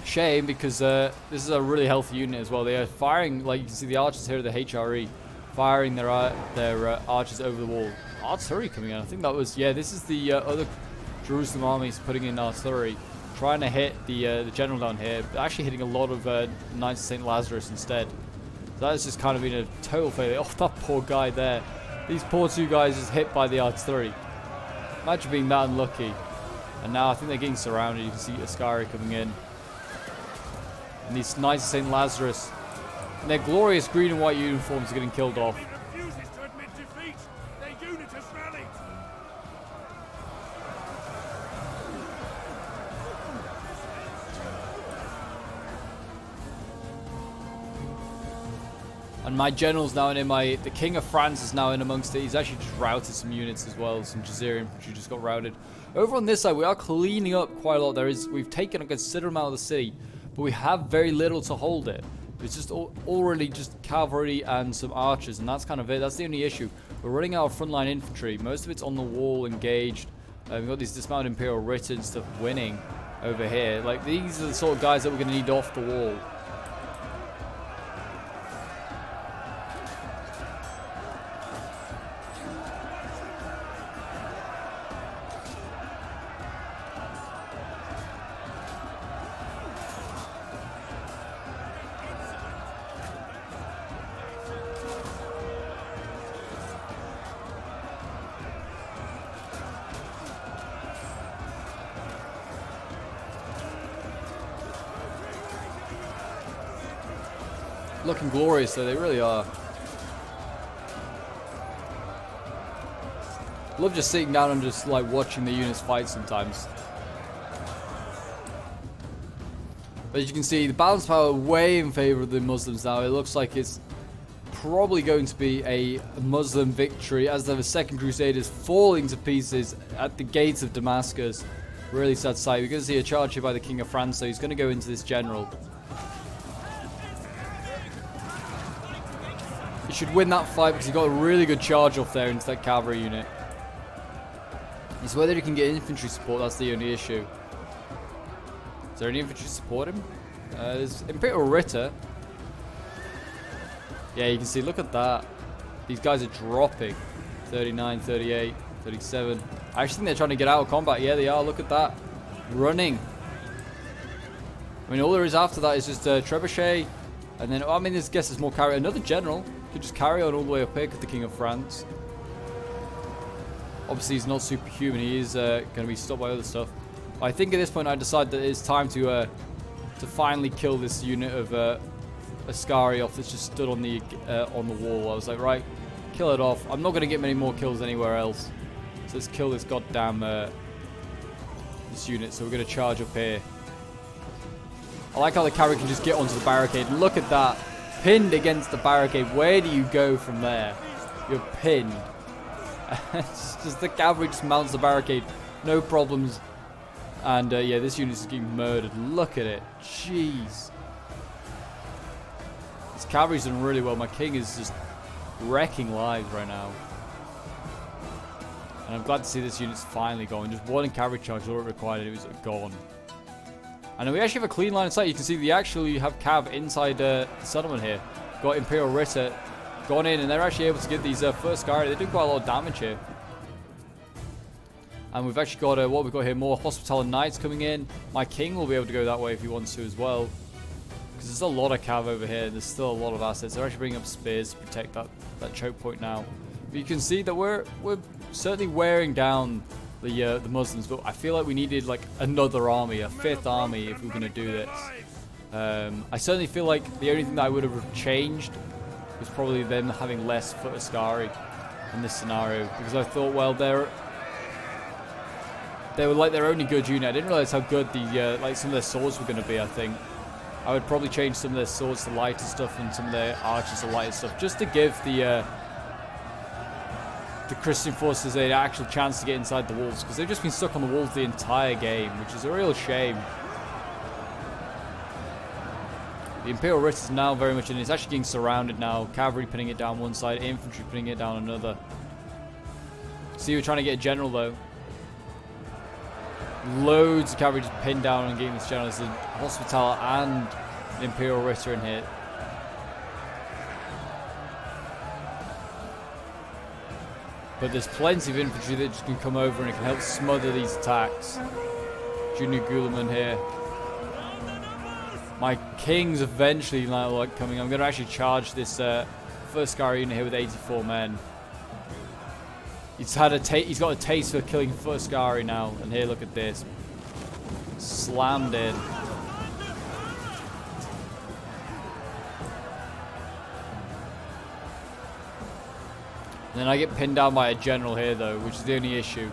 Shame, because this is a really healthy unit as well. They are firing, like you can see the archers here, the HRE, firing their archers over the wall. Artillery coming in. I think that was, yeah, this is the other Jerusalem armies putting in artillery, trying to hit the general down here, but actually hitting a lot of Knights of St. Lazarus instead. So that's just kind of been a total failure. Oh, that poor guy there. These poor two guys just hit by the artillery. Imagine being that unlucky. And now I think they're getting surrounded. You can see Ascari coming in. And these Knights of St. Lazarus, in their glorious green and white uniforms, are getting killed off. He refuses to admit defeat. Their unit has rallied. And my general's now in the King of France is now in amongst it. He's actually just routed some units as well. Some Jazeera infantry just got routed. Over on this side, we are cleaning up quite a lot. We've taken a considerable amount of the city, but we have very little to hold it. It's just already just cavalry and some archers, and that's kind of it. That's the only issue. We're running out of frontline infantry. Most of it's on the wall, engaged. We've got these dismounted Imperial Ritter and stuff winning over here. Like, these are the sort of guys that we're going to need off the wall. Looking glorious though, they really are. Love just sitting down and just like watching the units fight sometimes. But as you can see, the balance power way in favor of the Muslims now. It looks like it's probably going to be a Muslim victory as the second Crusaders falling to pieces at the gates of Damascus. Really sad sight. We're going to see a charge here by the King of France, so he's going to go into this general. He should win that fight because he got a really good charge off there into that cavalry unit. It's whether he can get infantry support, that's the only issue. Is there any infantry to support him? There's Imperial Ritter. Yeah, you can see, look at that. These guys are dropping. 39, 38, 37. I actually think they're trying to get out of combat. Yeah, they are. Look at that. Running. I mean, all there is after that is just Trebuchet. And then, I mean, I guess there's more carry. Another general could just carry on all the way up here because the King of France. Obviously, he's not superhuman. He is going to be stopped by other stuff. But I think at this point, I decide that it's time to finally kill this unit of Ascari off that's just stood on the wall. I was like, right, kill it off. I'm not going to get many more kills anywhere else. So let's kill this goddamn this unit. So we're going to charge up here. I like how the cavalry can just get onto the barricade. Look at that. Pinned against the barricade. Where do you go from there? You're pinned. It's just the cavalry just mounts the barricade. No problems. And yeah, this unit is getting murdered. Look at it. Jeez. This cavalry's done really well. My king is just wrecking lives right now. And I'm glad to see this unit's finally gone. Just one cavalry charge, all it required, and it was gone. And we actually have a clean line of sight. You can see you have cav inside the settlement here. Got Imperial Ritter gone in, and they're actually able to get these first guard. They're doing quite a lot of damage here. And we've actually got what we've got here, more Hospitaller Knights coming in. My king will be able to go that way if he wants to as well. Because there's a lot of cav over here. There's still a lot of assets. They're actually bringing up spears to protect that choke point now. But you can see that we're certainly wearing down the Muslims, but I feel like we needed like another army, a fifth army, if we were going to do this. I certainly feel like the only thing that I would have changed was probably them having less foot Ascari in this scenario, because I thought, well, they were like their only good unit. I didn't realize how good the like some of their swords were going to be. I think I would probably change some of their swords to lighter stuff and some of their archers to lighter stuff, just to give the Christian forces an actual chance to get inside the walls, because they've just been stuck on the walls the entire game, which is a real shame. The Imperial Ritter is now very much in. It's actually getting surrounded now. Cavalry pinning it down one side, infantry pinning it down another. See, we're trying to get a general though. Loads of cavalry just pinned down and getting this general. There's a Hospital and an Imperial Ritter in here. But there's plenty of infantry that just can come over and it can help smother these attacks. Junior Guilliman here. My king's eventually now like coming. I'm going to actually charge this first Ascari unit here with 84 men. He's got a taste for killing first Ascari now, and here, look at this, slammed in. And then I get pinned down by a general here though, which is the only issue.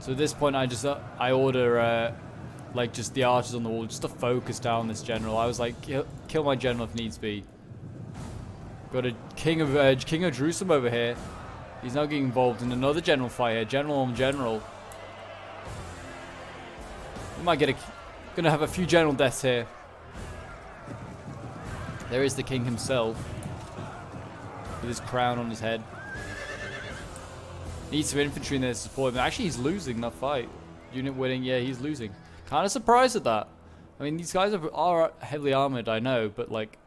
So at this point, I order like just the archers on the wall just to focus down this general. I was like, kill my general if needs be. Got a king of Jerusalem over here. He's now getting involved in another general fight here. General on general. We might get gonna have a few general deaths here. There is the king himself with his crown on his head. Needs some infantry in there to support him. Actually, he's losing that fight. Unit winning, yeah, he's losing. Kind of surprised at that. I mean, these guys are heavily armored, I know, but like,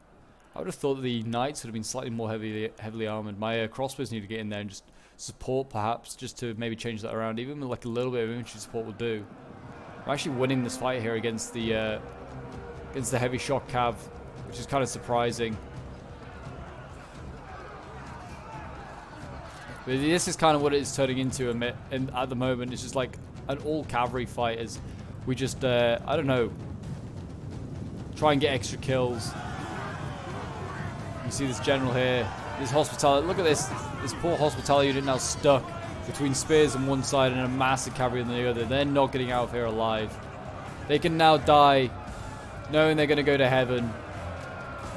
I would have thought that the knights would have been slightly more heavily armored. My crossbows need to get in there and just support, perhaps, just to maybe change that around. Even with like a little bit of infantry support will do. I'm actually winning this fight here against the heavy shock cav, which is kind of surprising. But this is kind of what it is turning into at the moment. It's just like an all cavalry fight as we just, I don't know, try and get extra kills. You see this general here, this hospitality. Look at this poor hospitality unit now stuck between spears on one side and a massive cavalry on the other. They're not getting out of here alive. They can now die knowing they're going to go to heaven.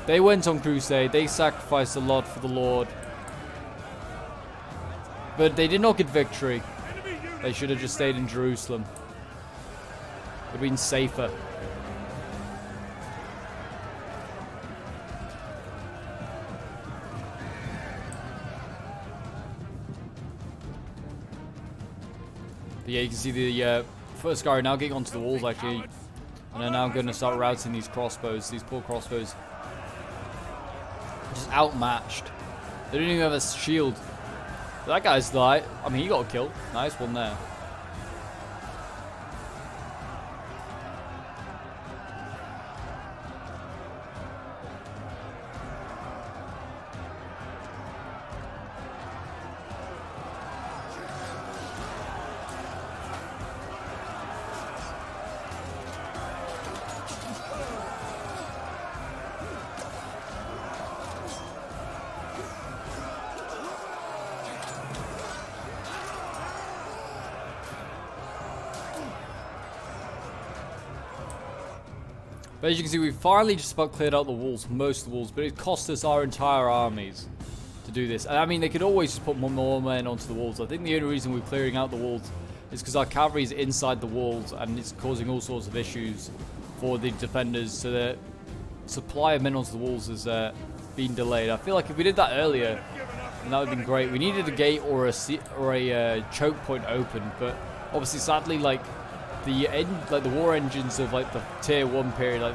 They went on crusade. They sacrificed a lot for the Lord. But they did not get victory. They should have just stayed in Jerusalem. It would have been safer. But yeah, you can see the first guy now getting onto the walls actually. And they're now going to start routing these crossbows. These poor crossbows. Just outmatched. They don't even have a shield. That guy's like, I mean, he got a kill. Nice one there. But as you can see, we've finally just about cleared out the walls, most of the walls, but it cost us our entire armies to do this. And I mean, they could always just put more men onto the walls. I think the only reason we're clearing out the walls is because our cavalry is inside the walls and it's causing all sorts of issues for the defenders. So the supply of men onto the walls has been delayed. I feel like if we did that earlier, then that would have been great. We needed a gate or a choke point open, but obviously, sadly, like the war engines of like the tier 1 period, like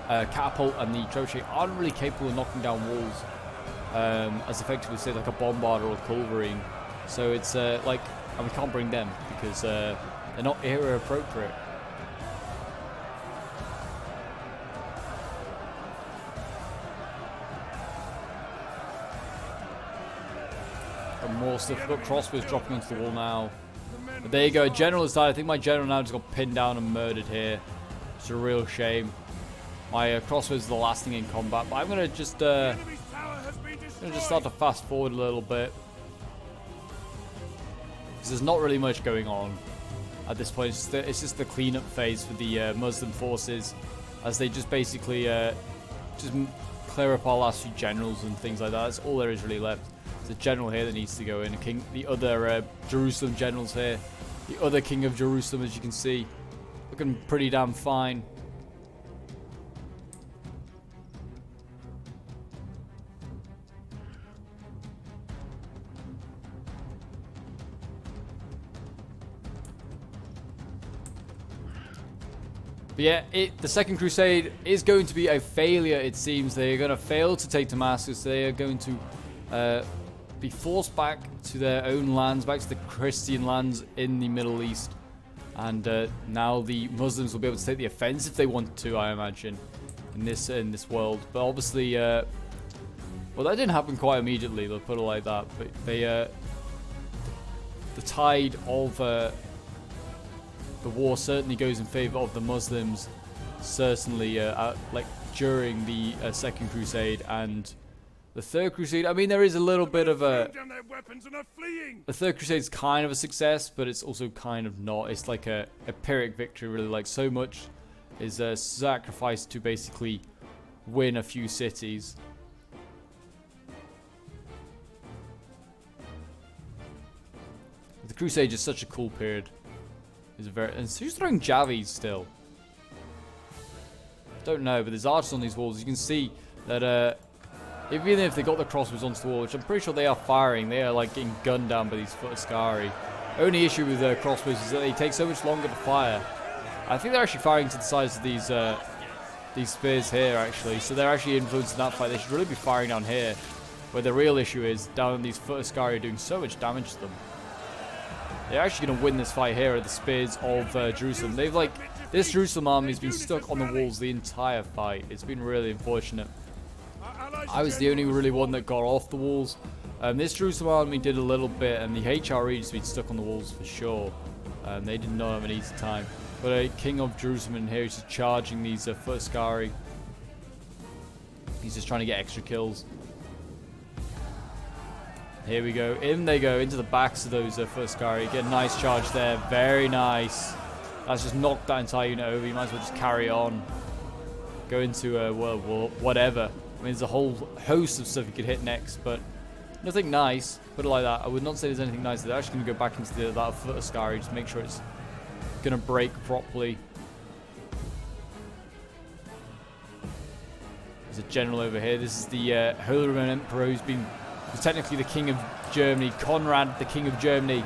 the catapult and the trebuchet, aren't really capable of knocking down walls as effectively, say, like a bombard or a culverin. So it's like, and we can't bring them because they're not era appropriate. Got more stuff. We've got crossbows dropping onto the wall now. But there you go. General has died. I think my general now just got pinned down and murdered here. It's a real shame. My crossbows is the last thing in combat. But I'm going to just start to fast forward a little bit. Because there's not really much going on at this point. It's just the cleanup phase for the Muslim forces. As they just basically just clear up our last few generals and things like that. That's all there is really left. There's a general here that needs to go in. The other Jerusalem generals here. The other king of Jerusalem, as you can see. Looking pretty damn fine. But yeah, the Second Crusade is going to be a failure, it seems. They are going to fail to take Damascus. They are going to be forced back to their own lands, back to the Christian lands in the Middle East. And now the Muslims will be able to take the offense if they want to, I imagine, in this world. But obviously, well, that didn't happen quite immediately, they'll put it like that. But they, the tide of the war certainly goes in favor of the Muslims, certainly like during the Second Crusade and the Third Crusade. I mean, there is a little bit of a... The Third Crusade's kind of a success, but it's also kind of not. It's like a Pyrrhic victory, really. Like, so much is sacrificed to basically win a few cities. The Crusade is such a cool period. And so who's throwing javies still? Don't know, but there's archers on these walls. You can see that even if they got the crossbows onto the wall, which I'm pretty sure they are firing, they are like getting gunned down by these foot Ascari. Only issue with crossbows is that they take so much longer to fire. I think they're actually firing to the sides of these spears here, actually. So they're actually influencing that fight. They should really be firing down here, where the real issue is down these foot Ascari are doing so much damage to them. They're actually going to win this fight here at the spears of Jerusalem. They've this Jerusalem army has been stuck on the walls the entire fight. It's been really unfortunate. I was the only really one that got off the walls. This Jerusalem army did a little bit, and the HRE just been stuck on the walls for sure. They did not have an easy time. But a king of Jerusalem in here is just charging these foot Ascari. He's just trying to get extra kills. Here we go. In they go, into the backs of those foot Ascari. Get a nice charge there. Very nice. That's just knocked that entire unit over. You might as well just carry on. Go into, well, whatever. I mean, there's a whole host of stuff you could hit next, but nothing nice. Put it like that. I would not say there's anything nice. They're actually going to go back into that foot Ascari. Just make sure it's going to break properly. There's a general over here. This is the Holy Roman Emperor who's technically the king of Germany. Conrad, the king of Germany.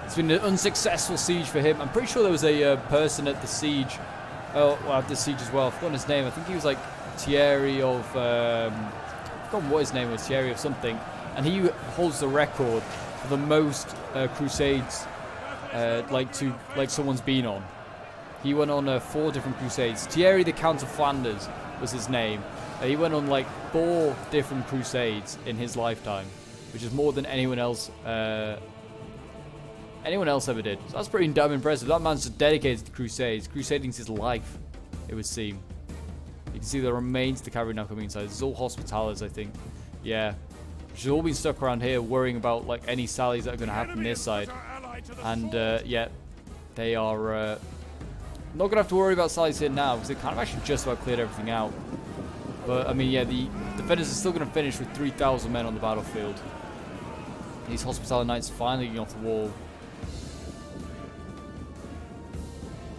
It's been an unsuccessful siege for him. I'm pretty sure there was a person at the siege. Oh, well, at the siege as well. I've forgotten his name. I think he was like Thierry of... I've forgotten what his name was. Thierry of something. And he holds the record for the most Crusades like someone's been on. He went on 4 different Crusades. Thierry the Count of Flanders was his name. He went on like 4 different Crusades in his lifetime, which is more than anyone else ever did. So that's pretty damn impressive. That man's just dedicated to the Crusades. Crusading's his life, it would seem. You can see the remains of the cavalry now coming inside. This is all Hospitallers, I think. Yeah. Which has all been stuck around here worrying about like any sallies that are going to happen this side. And yeah, they are not going to have to worry about sallies here now because they kind of actually just about cleared everything out. But I mean, yeah, the defenders are still going to finish with 3,000 men on the battlefield. These Hospitaller Knights finally getting off the wall.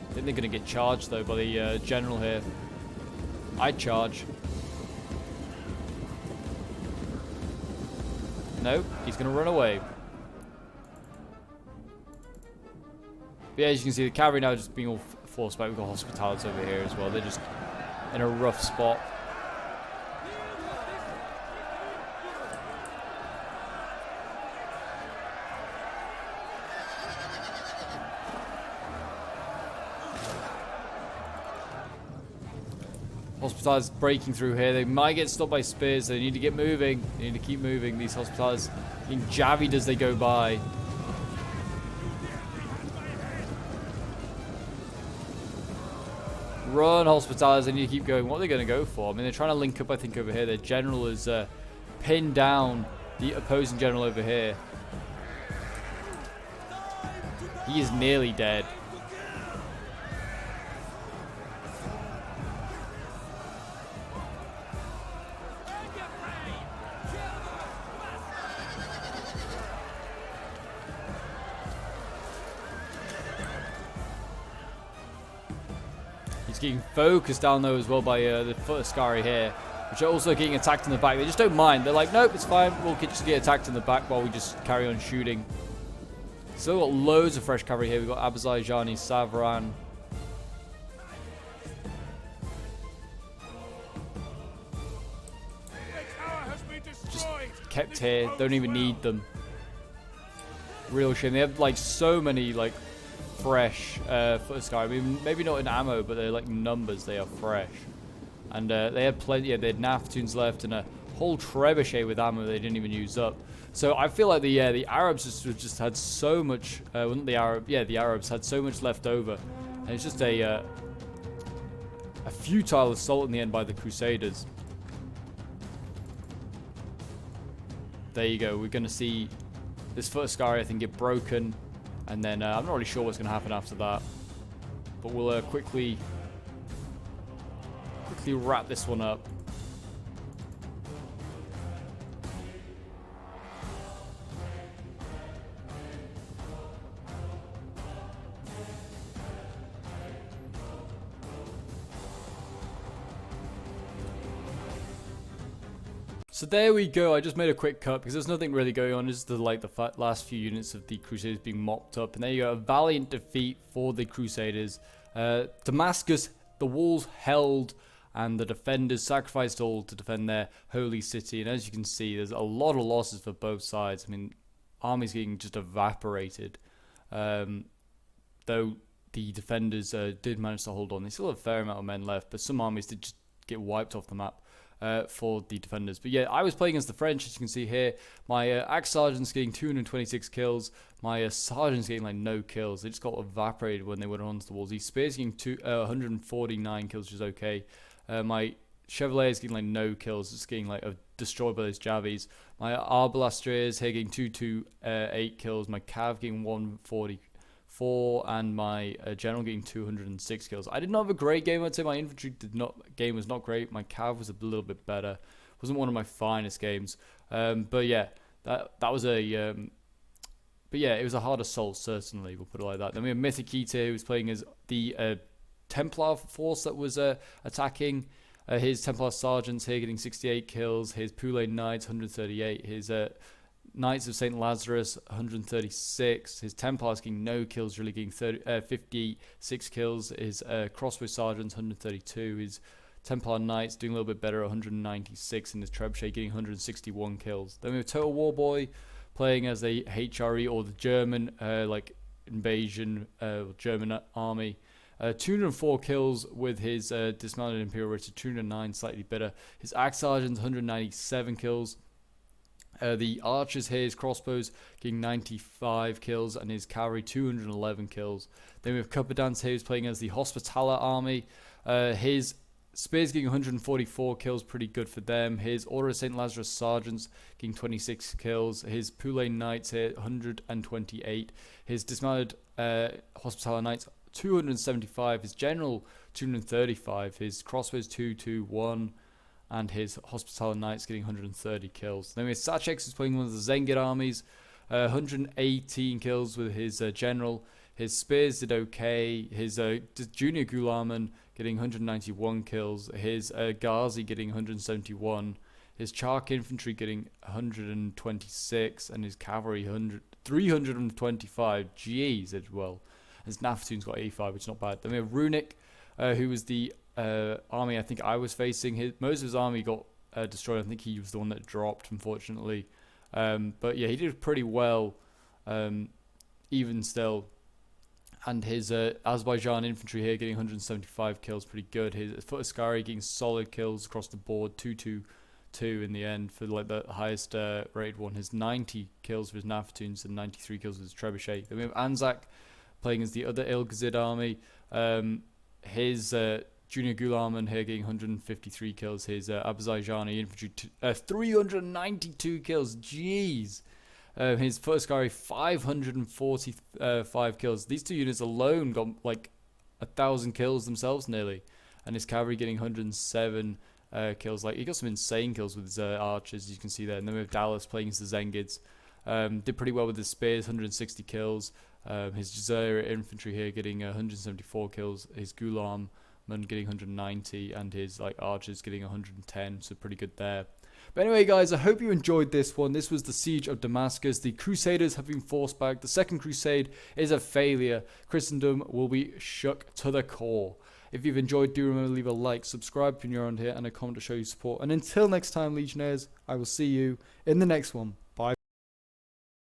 I think they're going to get charged though by the general here. I'd charge. No, he's going to run away. But yeah, as you can see, the cavalry now just being all forced back. We've got Hospitallers over here as well. They're just in a rough spot. Hospitals breaking through here. They might get stopped by spears. They need to get moving. They need to keep moving. These Hospitals being javied as they go by. Run, Hospitals. They need to keep going. What are they going to go for? I mean, they're trying to link up, I think, over here. Their general is pinned down the opposing general over here. He is nearly dead. He's getting focused down though as well by the foot Ascari here, which are also getting attacked in the back. They just don't mind. They're like, nope, it's fine. We'll just get attacked in the back while we just carry on shooting. Still got loads of fresh cavalry here. We've got Abazai, Savran. Just kept here. Don't even need them. Real shame. They have like so many like fresh foot Ascari. I mean, maybe not in ammo, but they're like numbers. They are fresh. And they had plenty. Yeah, they had Naftoons left and a whole trebuchet with ammo they didn't even use up. So I feel like the Arabs just had so much. Wasn't the Arab? Yeah, the Arabs had so much left over, and it's just a futile assault in the end by the Crusaders. There you go. We're going to see this foot Ascari, I think, get broken, and then I'm not really sure what's going to happen after that. But we'll quickly wrap this one up. So there we go. I just made a quick cut because there's nothing really going on. This is the last few units of the Crusaders being mopped up, and there you go, a valiant defeat for the Crusaders. Damascus, the walls held, and the defenders sacrificed all to defend their holy city. And as you can see, there's a lot of losses for both sides. I mean, armies getting just evaporated. Though the defenders did manage to hold on. They still have a fair amount of men left, but some armies did just get wiped off the map. For the defenders. But yeah, I was playing as the French, as you can see here. My axe sergeant's getting 226 kills. My sergeant's getting like no kills. They just got evaporated when they went onto the walls. These spears getting 149 kills, which is okay. My Chevalier's getting like no kills, just getting like destroyed by those Javis. My Arbalastriers here getting 228 kills. My Cav getting 144, and my general getting 206 kills. I did not have a great game. I'd say my infantry game was not great. My Cav was a little bit better. Wasn't one of my finest games. But yeah, that was a but yeah, it was a hard assault, certainly. We'll put it like that. Then we have Mythikita, who was playing as the Templar force that was attacking. His Templar sergeants here getting 68 kills. His Poulet Knights 138. His Knights of St. Lazarus 136. His Templars getting no kills, really getting 56 kills. His Crossbow Sergeants 132. His Templar Knights doing a little bit better, 196. And his Trebuchet getting 161 kills. Then we have Total War Boy playing as a HRE, or the German invasion German army. 204 kills with his dismounted Imperial Ritter, 209, slightly better. His Axe Sergeants 197 kills. The archers here, his crossbows getting 95 kills, and his cavalry 211 kills. Then we have Cupidance here, who's playing as the Hospitaller army. His spears getting 144 kills, pretty good for them. His Order of St. Lazarus sergeants getting 26 kills. His Poulet Knights here 128. His dismounted Hospitaller Knights 275. His general 235. His crossbows 221. And his Hospitaller Knights getting 130 kills. Then we have Sachex, who's playing one of the Zengid armies. 118 kills with his general. His spears did okay. His junior Gulaman getting 191 kills. His Ghazi getting 171. His Chark infantry getting 126. And his cavalry 325. Jeez, as well. His Naftoon's got 85, which is not bad. Then we have Runic, who was the army I think I was facing. Most of his army got destroyed. I think he was the one that dropped, unfortunately. But yeah, he did pretty well, even still. And his Azerbaijan infantry here getting 175 kills, pretty good. His Foot Askari getting solid kills across the board, 222 in the end for like the highest rated one. His 90 kills with his Nafatuns and 93 kills with his Trebuchet. Then we have Anzac playing as the other Ilgazid army. His Junior Gularman here getting 153 kills. His Azerbaijani infantry 392 kills. Jeez. His Foot Askari 545 kills. These two units alone got like 1,000 kills themselves nearly. And his cavalry getting 107 kills. Like he got some insane kills with his archers, you can see there. And then we have Dallas playing as the Zengids. Did pretty well with his spears, 160 kills. His Jazeera infantry here getting 174 kills. His Gularman getting 190, and his like archers getting 110. So pretty good there. But anyway, guys, I hope you enjoyed this one. This was the Siege of Damascus. The Crusaders have been forced back. The Second Crusade is a failure. Christendom will be shook to the core. If you've enjoyed, do remember to leave a like, subscribe if you're new around here, and a comment to show your support. And until next time, Legionnaires, I will see you in the next one.